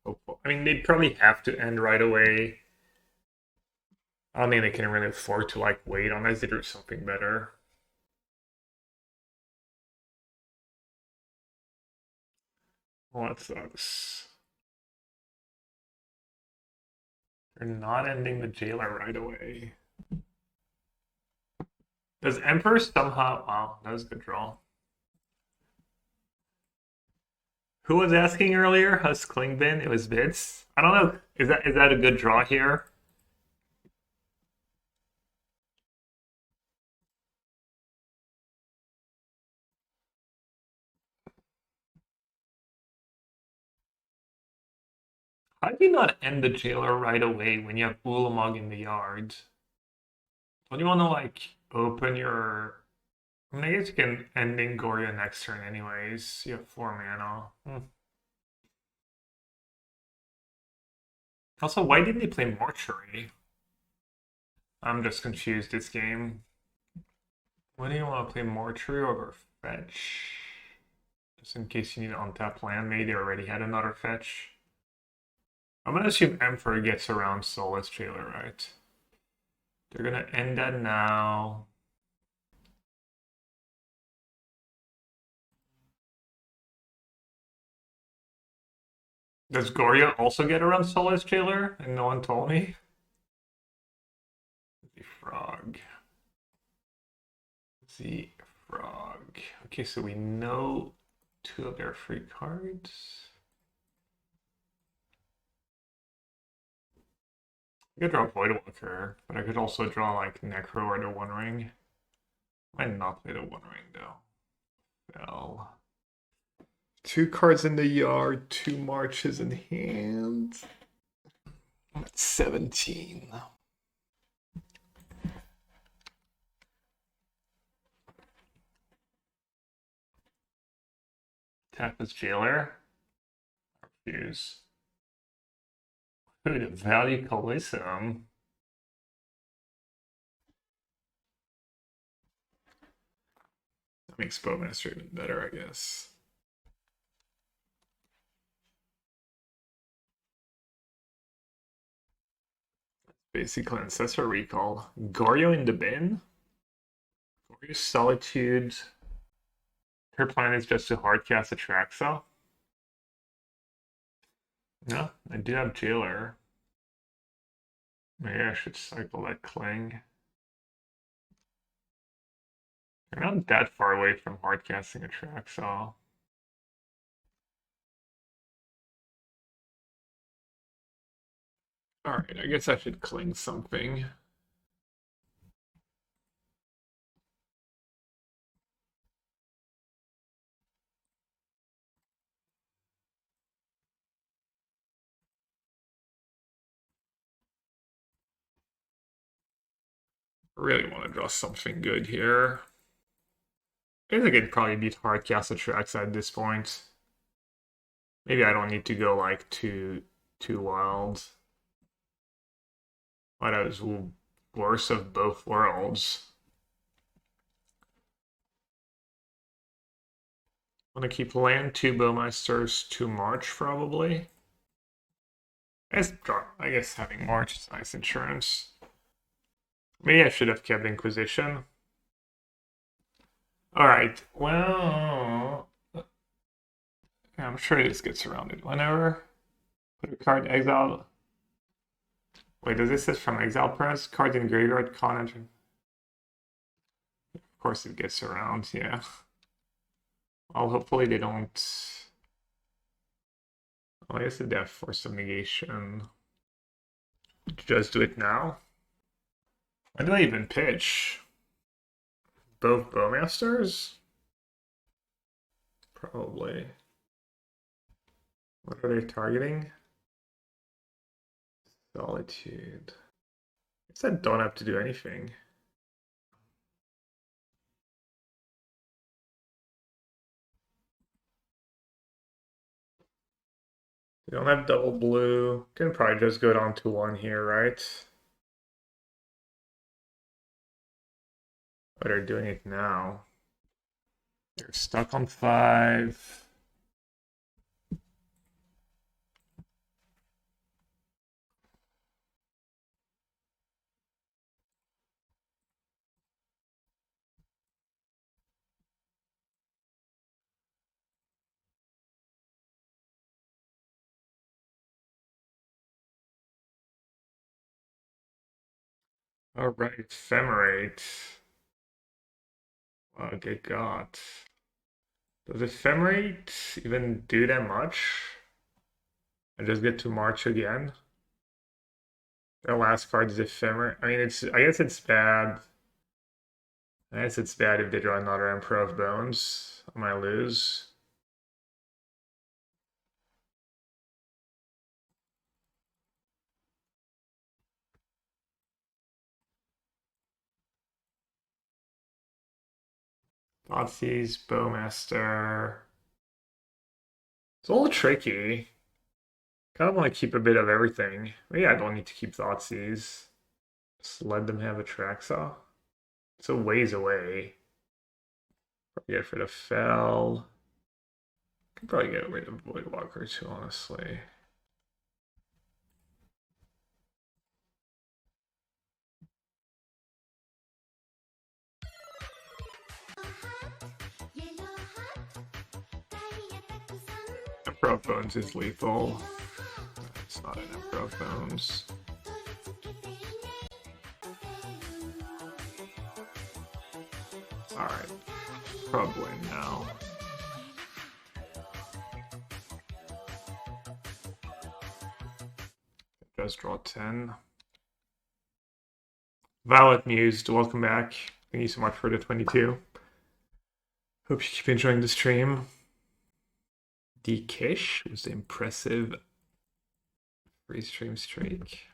I mean, they'd probably have to end right away. I don't think they can really afford to, like, wait unless they do something better. Well, that sucks. They're not ending the Jailer right away. Does Emperor somehow... Wow, that was a good draw. Who was asking earlier? How's Klingbin? It was Bits. I don't know. Is that a good draw here? How do you not end the Jailer right away when you have Ulamog in the yard? Don't you want to, like, open your... I mean, I guess you can end Ingoria next turn anyways. You have 4 mana. Also, why didn't they play Mortuary? I'm just confused this game. Why do you want to play Mortuary over Fetch? Just in case you need to untap land. Maybe they already had another Fetch. I'm gonna assume Emperor gets around Soulless Jailer, right? They're gonna end that now. Does Goria also get around Soulless Jailer? And no one told me? The Frog. The Frog. Okay, so we know 2 of their free cards. I could draw Voidwalker, but I could also draw like Necro or the One Ring. Might not play the One Ring though. Fell. 2 cards in the yard, 2 marches in hand. I'm at 17. Tap as Jailer. Refuse. Ooh, the Value Coliseum. That makes Bowmaster even better, I guess. Basically, Ancestor Recall. Goryo in the bin? Goryo Solitude. Her plan is just to hardcast Atraxa. No, I do have Jailer. Maybe I should cycle that Cling. They're not that far away from hardcasting Atraxa. Alright, I guess I should Cling something. I really want to draw something good here. I think I could probably beat hardcast Atraxa at this point. Maybe I don't need to go like too wild. But I was worst of both worlds. Want to keep land, 2 Bowmasters, 2 March probably. I guess having March is nice insurance. Maybe I should have kept Inquisition. Alright, well... I'm sure this gets around it whenever. Put a card exile. Wait, does this say from exile press? Cards in graveyard, con entry. Of course it gets around, yeah. Well, hopefully they don't... Well, I guess they have Force of Negation. Just do it now. When do I even pitch? Both Bowmasters? Probably. What are they targeting? Solitude. I guess I don't have to do anything. They don't have double blue. Can probably just go down to 1 here, right? But they're doing it now. They're stuck on 5. Alright, Ephemerate. Wow, good God. Does Ephemerate even do that much? I just get to March again. Their last card is Ephemerate. I mean, I guess it's bad. I guess it's bad if they draw another Emperor of Bones. I might lose. Thoughtseize, Bowmaster. It's a little tricky. Kind of want to keep a bit of everything. Maybe I don't need to keep Thoughtseize. Just let them have a Traxaw. It's a ways away. Probably get rid of Fel. Could probably get rid of Voidwalker too, honestly. Emperor of Bones is lethal. It's not an Emperor of Bones. Alright. Probably now. Just draw 10. Violet Mused, welcome back. Thank you so much for the 22. Hope you keep enjoying the stream. D-Kish was the impressive free stream streak.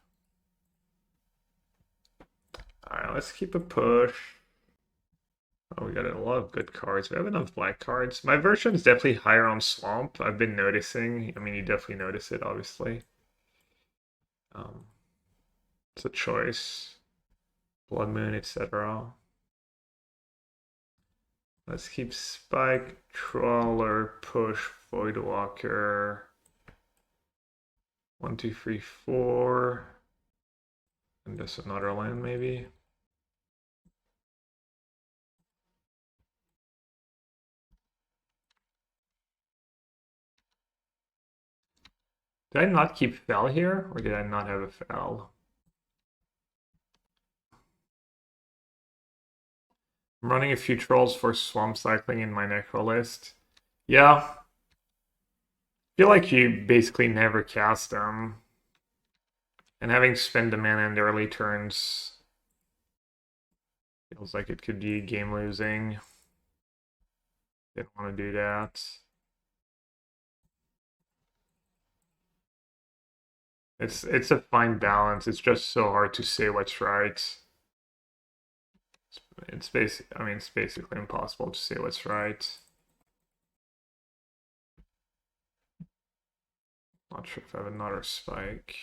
Alright, let's keep a push. Oh, we got a lot of good cards. We have enough black cards. My version is definitely higher on Swamp. I've been noticing. I mean, you definitely notice it, obviously. It's a choice. Blood Moon, etc. Let's keep Spike, Trawler, Push, Voidwalker. 1, 2, 3, 4. And just another land, maybe. Did I not keep Fel here, or did I not have a Fel? I'm running a few trolls for swamp cycling in my Necro list. Yeah. I feel like you basically never cast them. And having spent the mana in the early turns feels like it could be game losing. Didn't want to do that. It's a fine balance. It's just so hard to say what's right. It's basically impossible to say what's right. Not sure if I have another spike.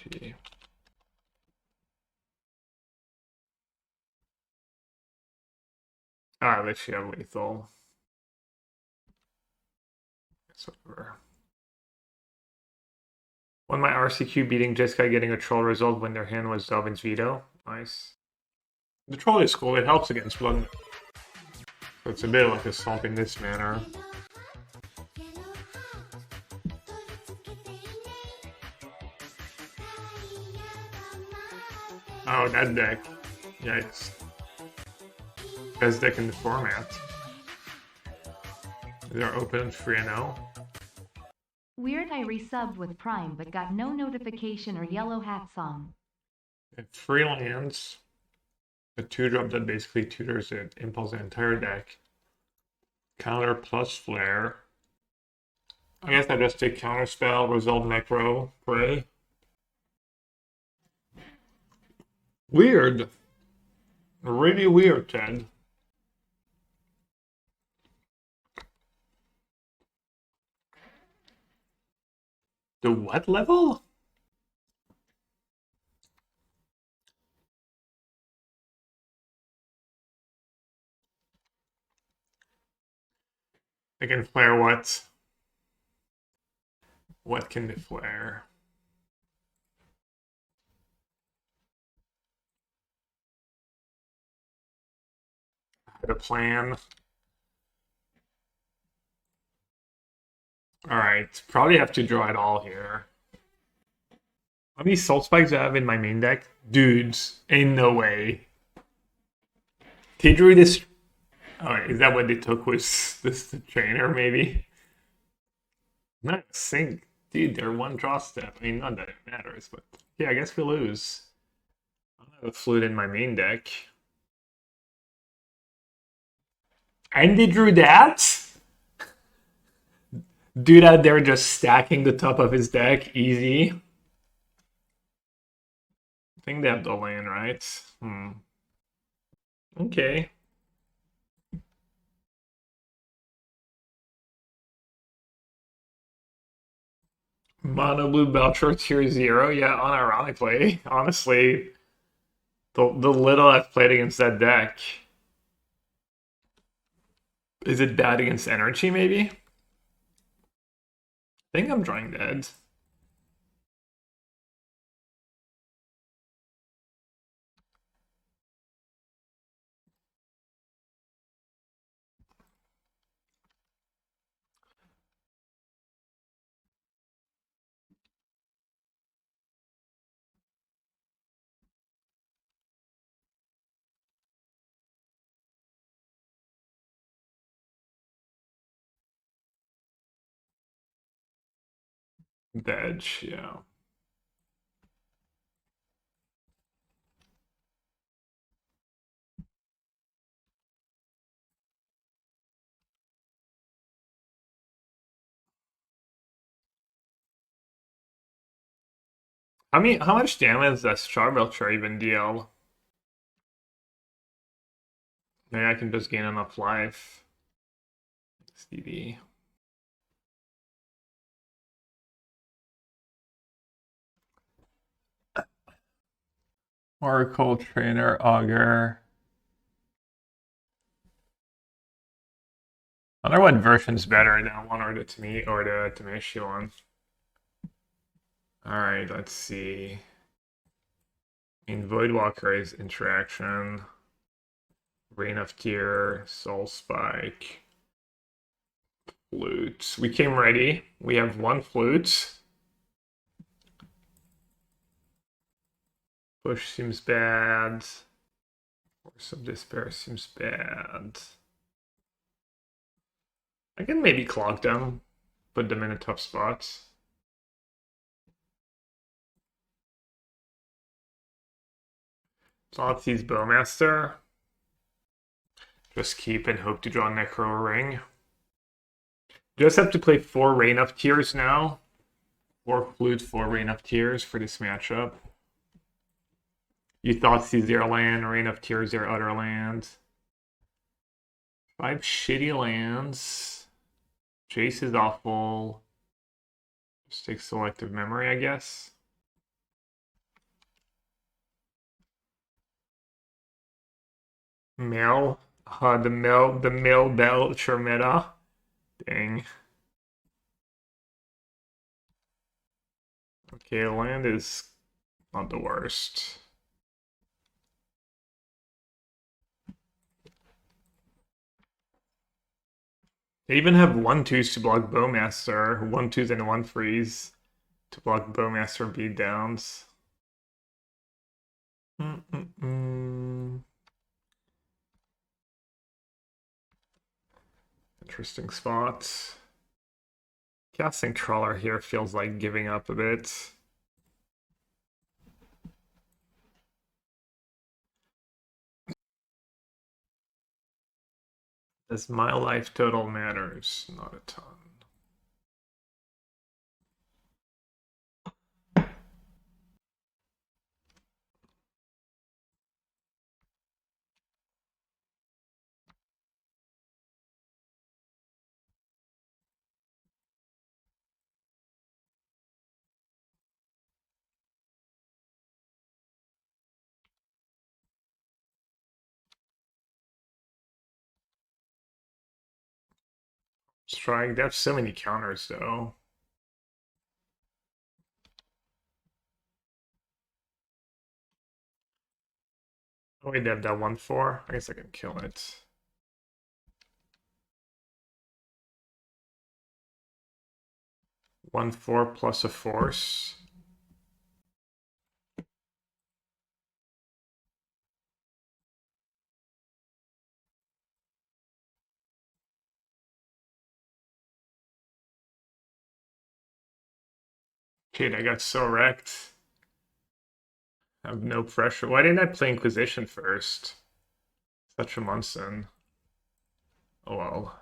GG. Ah, at least she have lethal. It's over. Won my RCQ beating Jeskai getting a troll result when their hand was Delvin's Veto. Nice. The troll is cool, it helps against blood. So it's a bit like a swamp in this manner. Oh, that deck. Yikes. Best deck in the format. They're open 3-0. Weird I resubbed with Prime but got no notification or yellow hat song. 3 lands. A 2-drop that basically tutors it, impulse the entire deck. Counter plus flare. I guess I just take counter spell, result Necro, pray. Weird. Really weird, Ted. The what level? I can flare what? What can they flare? The plan. Alright, probably have to draw it all here. How many Soul Spikes do I have in my main deck? Dudes, ain't no way. They drew this. Oh, is that what they took? Was this the trainer, maybe? Not a sync. Dude, they're one draw step. I mean, not that it matters, but yeah, I guess we lose. I don't have a flute in my main deck. And they drew that? Dude out there just stacking the top of his deck, easy. I think they have the land, right? Okay. Mono blue Belcher tier 0, yeah, unironically. Honestly, the little I've played against that deck. Is it bad against energy, maybe? I think I'm drawing dead. Dead, yeah. How much damage does Charbelcher even deal? Maybe I can just gain enough life. CD. Oracle Trainer Augur. I wonder what version's better, that one or the Tamishi one. Alright, let's see. In Voidwalker is interaction. Reign of Tear, Soul Spike. Flute. We came ready. We have one flute. Push seems bad. Force of Despair seems bad. I can maybe clog them. Put them in a tough spot. Dauthi Bowmaster. Just keep and hope to draw Necro Ring. Just have to play 4 Reign of Tears now. 4 Flute, 4 Reign of Tears for this matchup. You Thoughtseize their land, Reign of Tears their other land. 5 shitty lands. Jace is awful. Just take Selective Memory, I guess. Mel. The Mel Belcher meta. Dang. Okay, land is not the worst. They even have 1/2s to block Bowmaster, 1/2s and 1/3s to block Bowmaster beatdowns. Interesting spot. Casting Trawler here feels like giving up a bit. As my life total matters, not a ton. Strike, they have so many counters though. Oh wait, they have that 1/4. I guess I can kill it. One 4 plus a force. Dude, I got so wrecked. I have no pressure. Why didn't I play Inquisition first? Such a Munson. Oh well.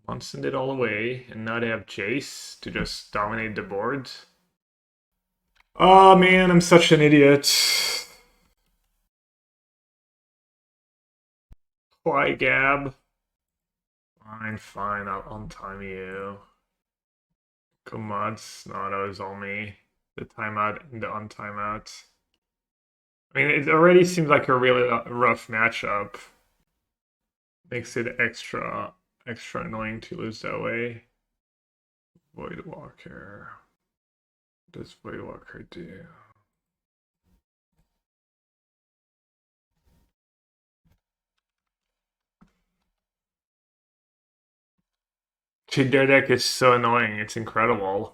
Munson did all away, and now they have Jace to just dominate the board. Oh man, I'm such an idiot. Why, Gab? Fine, I'll untime you. Come on, no, that was all me. The timeout and the untimeout. I mean, it already seems like a really rough matchup. Makes it extra annoying to lose that way. Voidwalker. What does Voidwalker do? Dude, their deck is so annoying. It's incredible.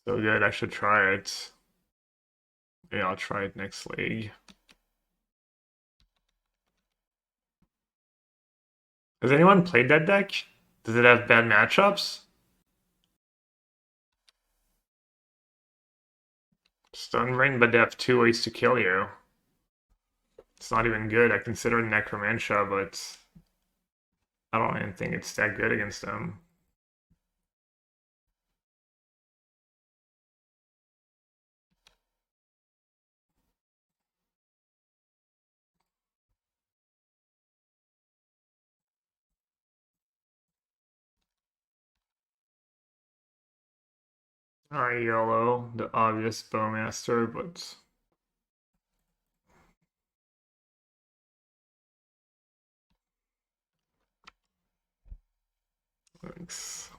So good. I should try it. Yeah, I'll try it next league. Has anyone played that deck? Does it have bad matchups? Stun Ring, but they have 2 ways to kill you. It's not even good. I consider Necromantia, but I don't even think it's that good against them. Alright, yellow, the obvious Bowmaster, but thanks.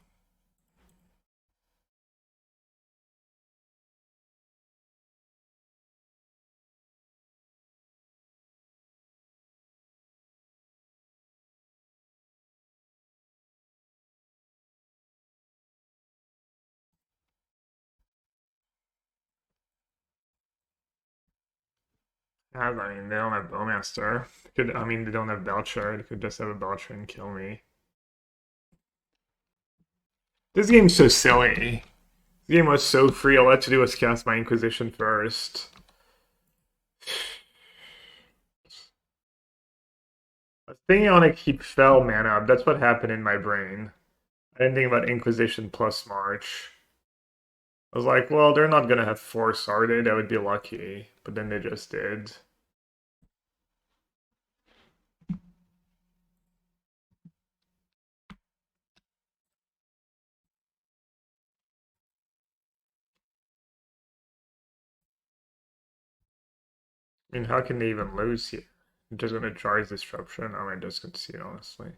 I mean, they don't have Bowmaster. I mean, they don't have Belcher. They could just have a Belcher and kill me. This game's so silly. This game was so free. All I had to do was cast my Inquisition first. I was thinking I want to keep Fel mana up. That's what happened in my brain. I didn't think about Inquisition plus March. I was like, well, they're not gonna have Force, are they? That would be lucky. But then they just did. I mean, how can they even lose here? I'm just gonna charge Disruption. I might just concede, honestly.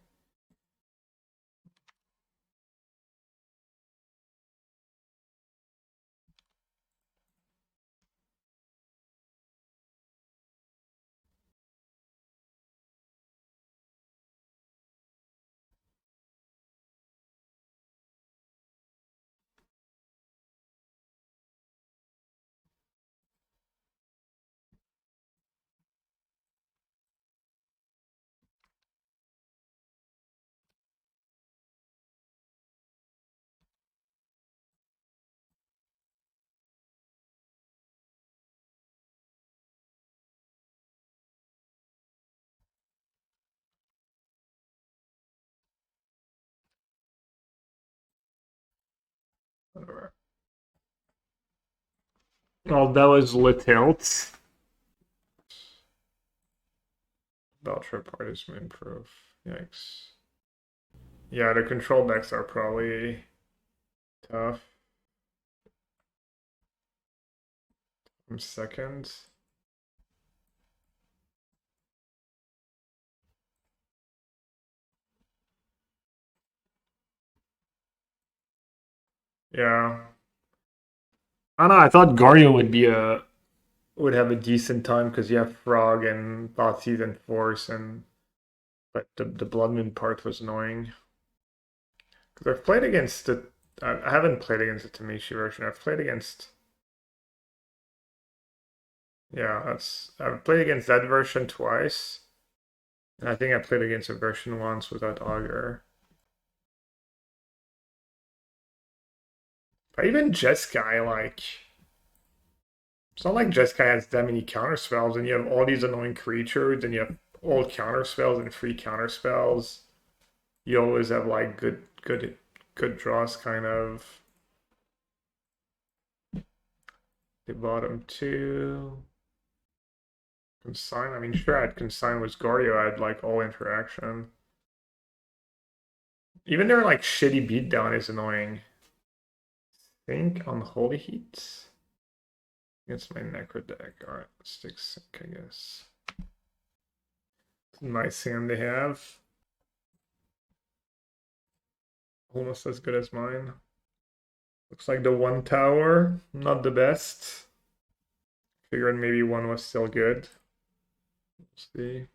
Whatever. Well, that was Litilt. Belcher Partisan improve. Yikes. Yeah, the control decks are probably tough. I'm second. Yeah. I don't know, I thought Gario would have a decent time because you have Frog and Thoughtseize and Force, and but the Blood Moon part was annoying. Because I've played against the I haven't played against the Tamishi version. I've played against I've played against that version twice. And I think I played against a version once without Augur. But even Jeskai, like it's not like Jeskai has that many counter spells, and you have all these annoying creatures, and you have all counter spells and free counter spells. You always have like good draws, kind of. The bottom two. Consign. I mean, sure, I'd consign with Gario. I'd like all interaction. Even their like shitty beatdown is annoying. Think on Holy Heat. Against my Necro deck. Alright, let's take Sync, I guess. Nice hand they have. Almost as good as mine. Looks like the one tower, not the best. Figured maybe one was still good. Let's see.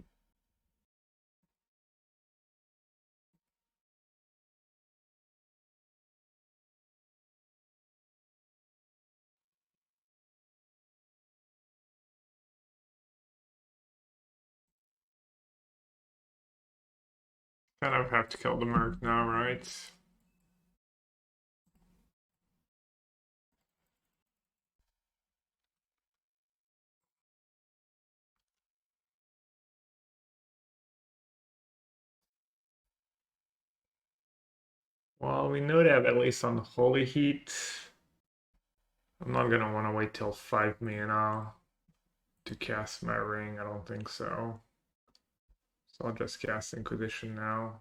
Kind of have to kill the Merc now, right? Well, we know they have at least on Holy Heat. I'm not gonna want to wait till 5 mana to cast my ring. I don't think so. So I'll just cast Inquisition now.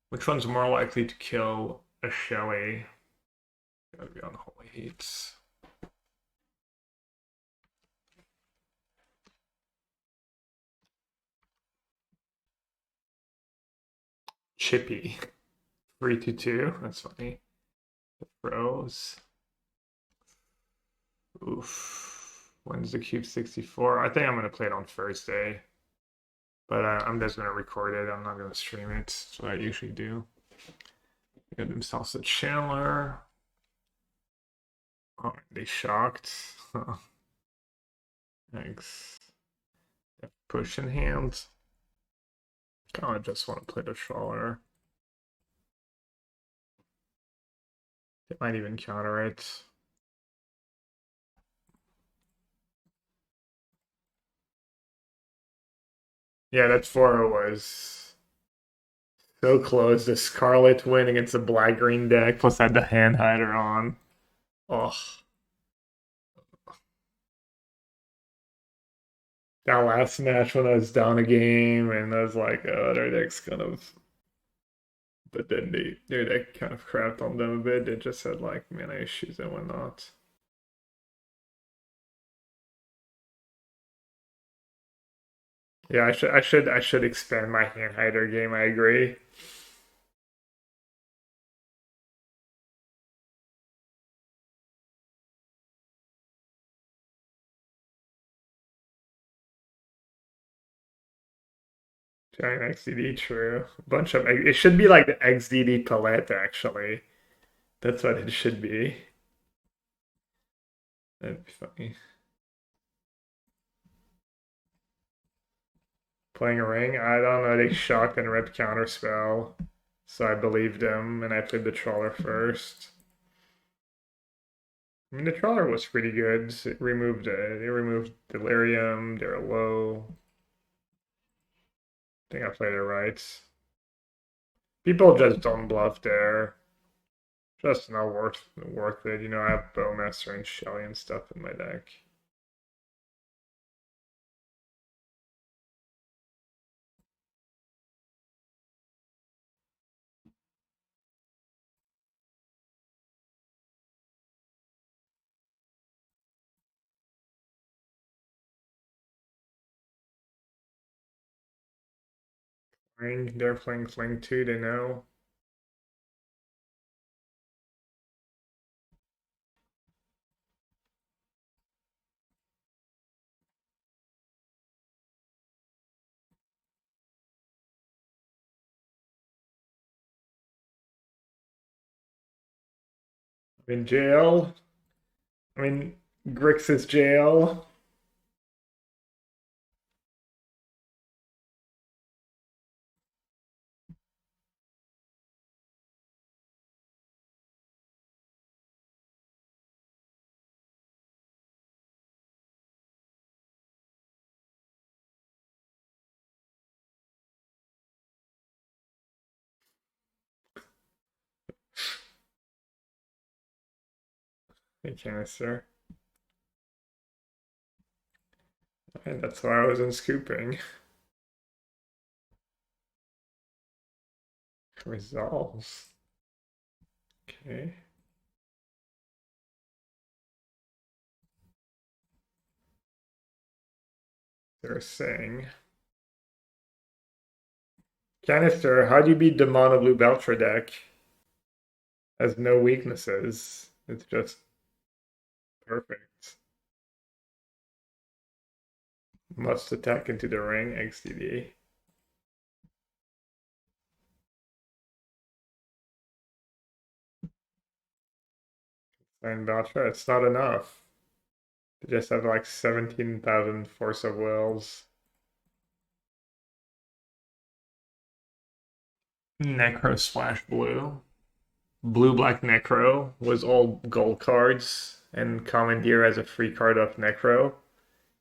Which one's more likely to kill a Shelly? Gotta be on Holy Heats. Chippy. 3-2. That's funny. The Froze. Oof. When's the Cube 64? I think I'm gonna play it on Thursday. But I'm just gonna record it. I'm not gonna stream it. That's what I usually do. Got themselves a Chandler. Oh, they shocked. Thanks. Push in hand. Oh, I just want to play the Trawler. It might even counter it. Yeah, that 4 was so close. The Scarlet win against the black-green deck, plus had the hand hider on. Oh. That last match when I was down a game, and I was like, oh, their deck's kind of... But then their deck kind of crapped on them a bit. They just had like mana issues and whatnot. Yeah, I should expand my hand hider game. I agree. Giant XDD, true. A bunch of it should be like the XDD palette actually. That's what it should be. That'd be funny. Playing a ring, I don't know. They shocked and ripped counterspell, so I believed them, and I played the Trawler first. I mean, the Trawler was pretty good. They removed Delirium. They're low. I think I played it right. People just don't bluff there. Just not worth it. You know, I have Bowmaster and Shelly and stuff in my deck. They're playing Fling too, they know. I'm in jail. I mean, Grixis jail. Hey, canister. And that's why I was in scooping. Resolves. Okay. They're saying. Canister, how do you beat the mono blue Belcher deck? Has no weaknesses. It's just perfect. Must attack into the ring, XDD. And Belcher, it's not enough. They just have like 17,000 Force of Wills. Necro Splash Blue. Blue-black Necro was all gold cards, and Commandeer as a free card of Necro.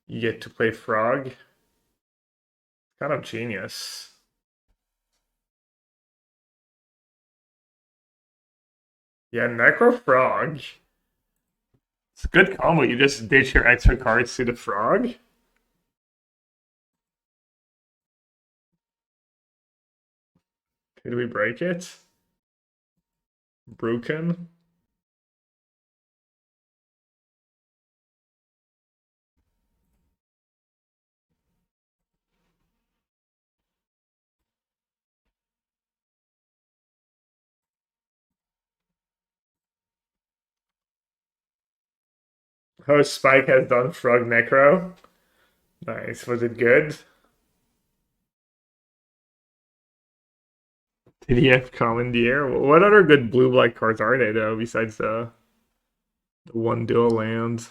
You get to play Frog. Kind of genius. Yeah, Necro Frog. It's a good combo. You just ditch your extra cards to the Frog. Did we break it? Broken? Oh, Spike has done Frog Necro. Nice. Was it good? Did he have Commandeer? What other good blue-black cards are they, though, besides the one dual land?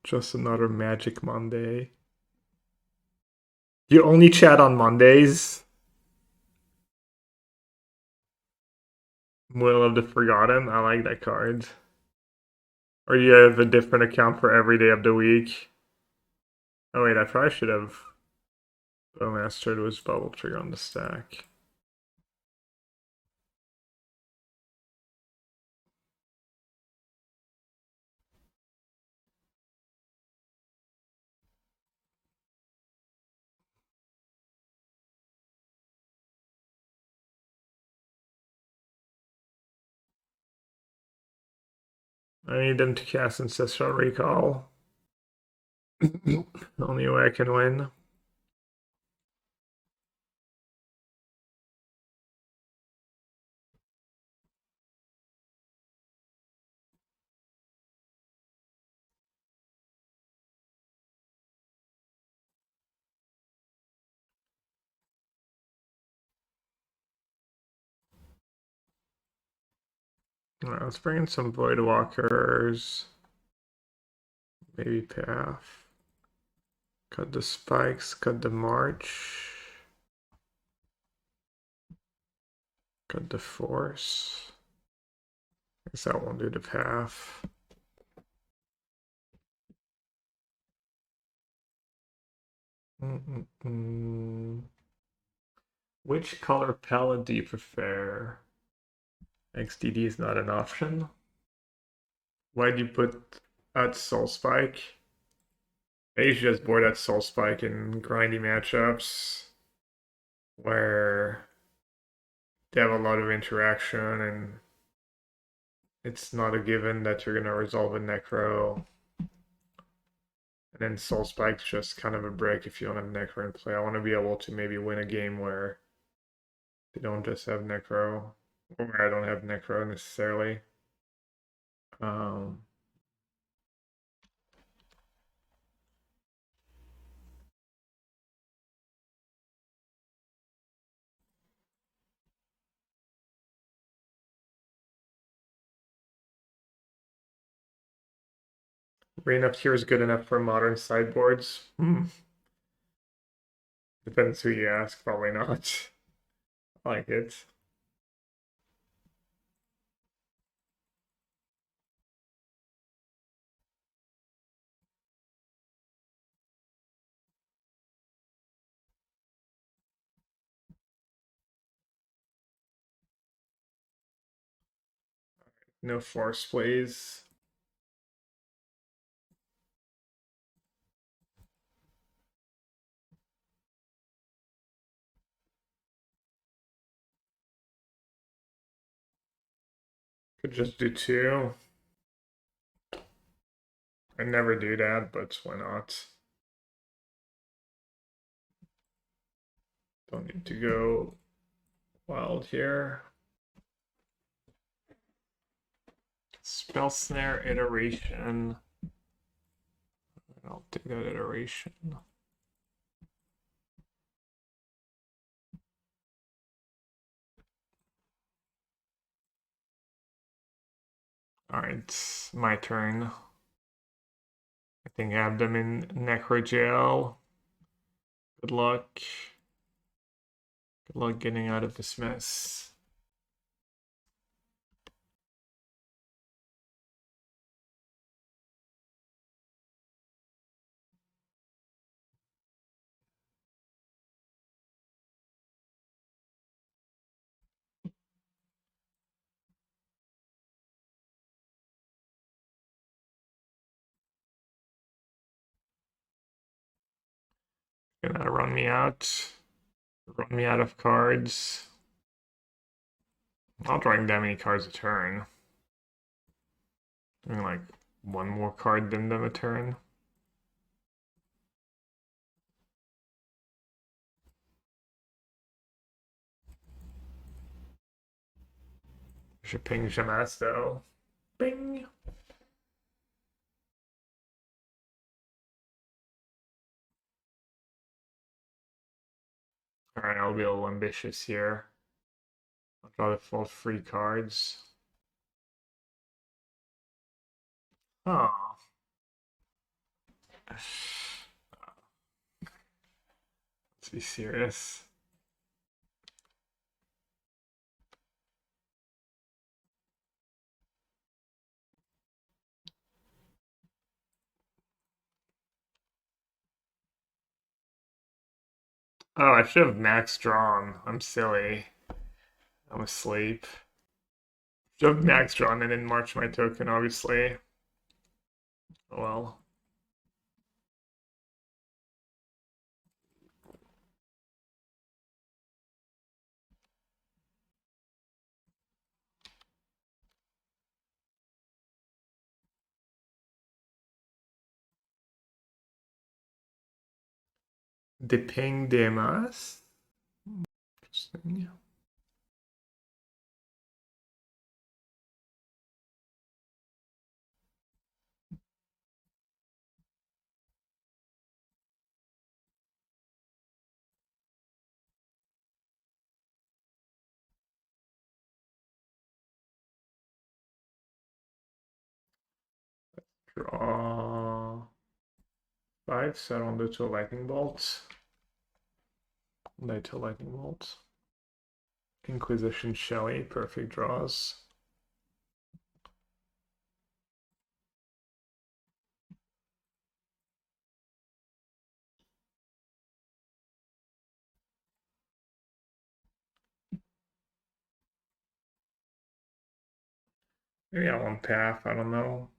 Just another Magic Monday. You only chat on Mondays? Will of the Forgotten? I like that card. Or you have a different account for every day of the week? Oh wait, I probably should have Bowmastered was Bubble Trigger on the stack. I need them to cast Ancestral Recall. Only way I can win. Alright, let's bring in some Voidwalkers. Maybe Path. Cut the spikes, cut the march. Cut the force. I guess that won't do the path. Which color palette do you prefer? XDD is not an option. Why do you put at Soul Spike? I usually just board at Soul Spike in grindy matchups where they have a lot of interaction and it's not a given that you're gonna resolve a Necro. And then Soul Spike's just kind of a break if you don't have Necro in play. I want to be able to maybe win a game where they don't just have Necro, or where I don't have Necro necessarily. Rain up here is good enough for modern sideboards. Depends who you ask, probably not. I like it. No force plays. Could just do two. I never do that, but why not? Don't need to go wild here. Spell Snare iteration. I'll do that iteration. Alright, my turn. I think I have them in Necro Jail. Good luck. Good luck getting out of this mess. Gonna run me out. Run me out of cards. Not drawing that many cards a turn. Doing like one more card than them a turn. Should ping Shamas though. Bing! Alright, I'll be a little ambitious here. I'll draw the full 3 cards. Oh. Let's be serious. Oh, I should have max drawn. I'm silly. I'm asleep. Should have max drawn and then march my token, obviously. Oh well. Deping Demas. Interesting. Draw 5, set on the 2 lightning bolts. Light 2 lightning bolts. Inquisition Shelly, perfect draws. Maybe I want Path, I don't know.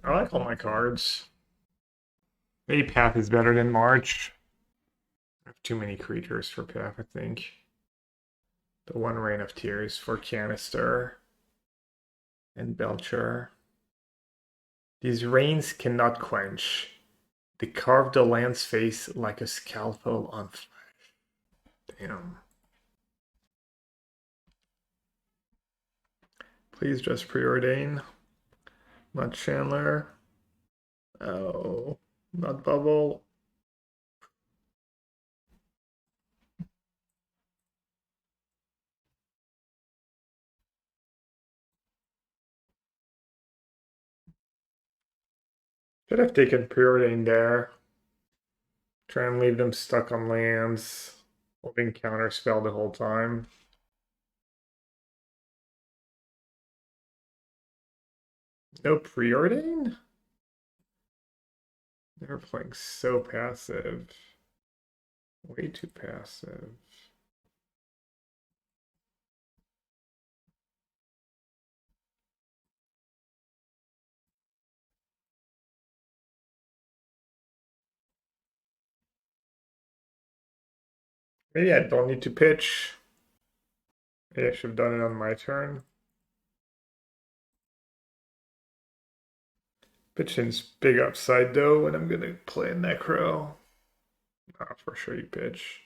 I like all my cards. Maybe Path is better than March. I have too many creatures for Path, I think. The one Rain of Tears for Canister and Belcher. These rains cannot quench. They carve the land's face like a scalpel on flesh. Damn. Please just preordain. Not Chandler. Oh, not Bubble. Should have taken preordain there. Try and leave them stuck on lands. Hoping counterspell the whole time. No preordain? They're playing so passive. Way too passive. Maybe I don't need to pitch. Maybe I should have done it on my turn. Pitching's big upside though, and I'm gonna play a Necro. Ah, for sure you pitch.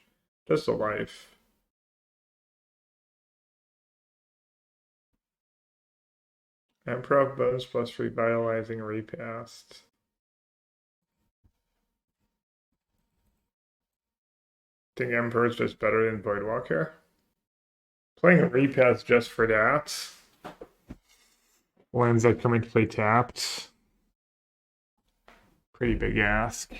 Just a life. Emperor of Bones plus Revitalizing Repast. Think Emperor's just better than Voidwalker. Playing a Repast just for that. Lands that come into play tapped. Pretty big ask.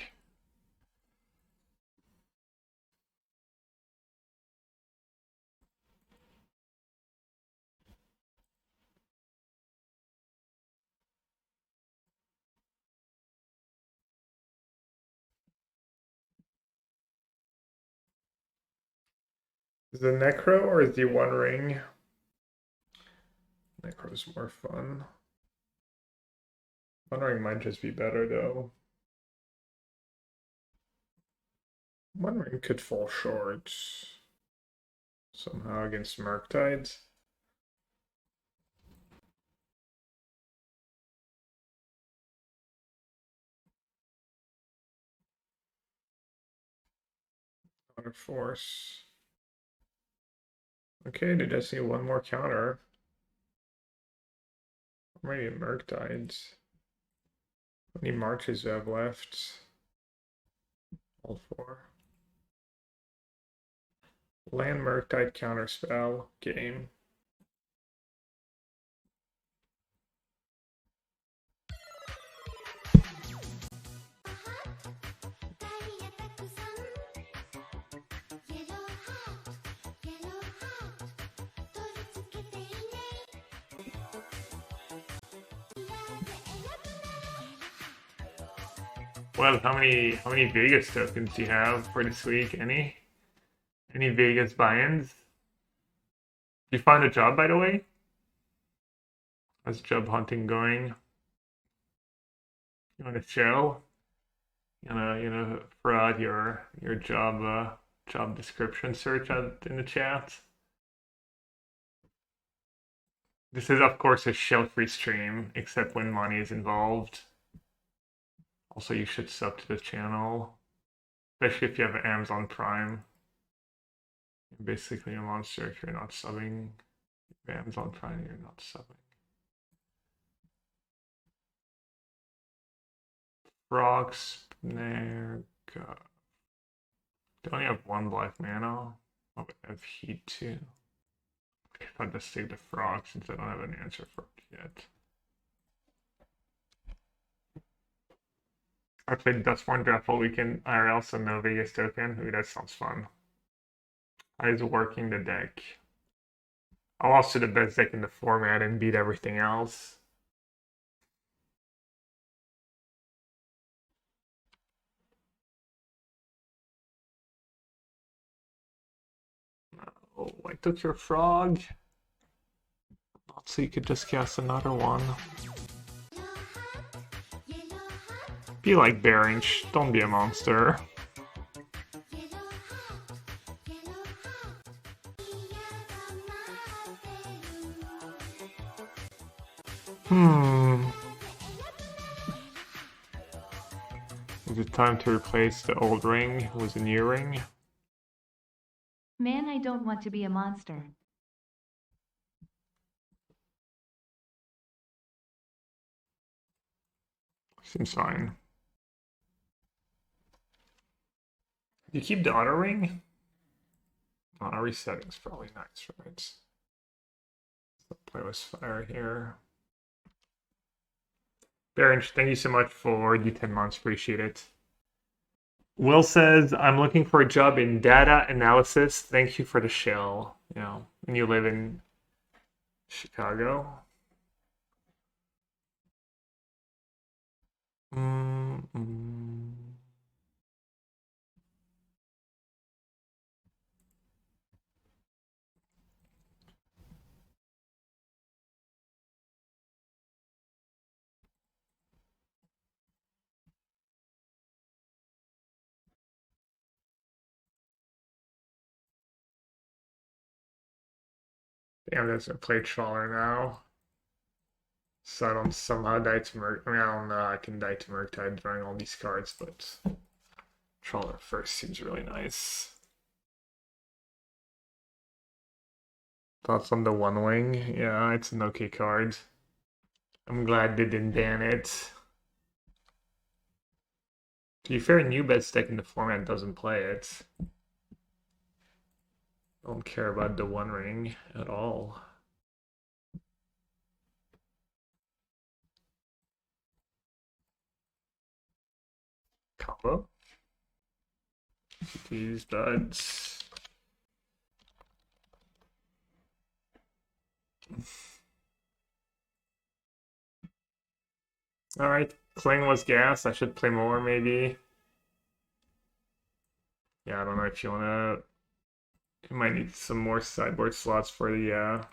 Is the Necro or is the One Ring? Necro's more fun. One Ring might just be better though. One Ring could fall short somehow against Murktides. Counter force. Okay, they just need one more counter. I'm ready to Murktides. How many marches do I have left? All 4. Land Murktide counterspell game. Well, how many Vegas tokens do you have for this week? Any Vegas buy-ins? Did you find a job, by the way? How's job hunting going? You want to show? You know, throw out your job description search out in the chat. This is of course a show-free stream, except when money is involved. Also, you should sub to the channel. Especially if you have Amazon Prime. You're basically a monster if you're not subbing. If you have Amazon Prime, you're not subbing. Frog Snare. God. They only have 1 black mana. Oh, but I have heat too. I'll just take the frog since I don't have an answer for it yet. I played Dustborn Draft all weekend IRL, so no Vegas token. Ooh, that sounds fun. I was working the deck. I lost to the best deck in the format and beat everything else. Oh, I took your frog. Not so you could just cast another one. Be like Bearinch, don't be a monster. Is it time to replace the old ring with a new ring? Man, I don't want to be a monster. Seems fine. You keep the auto ring? Oh, resetting's probably nice, right? Let's play with fire here. Bearinch, thank you so much for the 10 months. Appreciate it. Will says, I'm looking for a job in data analysis. Thank you for the shell. You know, and you live in Chicago. Damn, there's a play Trawler now. So I don't somehow die to Murk. I mean, I don't know. I can die to Murktide drawing all these cards, but Trawler first seems really nice. Thoughts on the One Wing? Yeah, it's an okay card. I'm glad they didn't ban it. To be fair, new best deck in the format doesn't play it. Don't care about the One Ring at all. Combo. These buds. Alright, Cling was gas. I should play more maybe. Yeah, I don't know if you wanna. You might need some more sideboard slots for the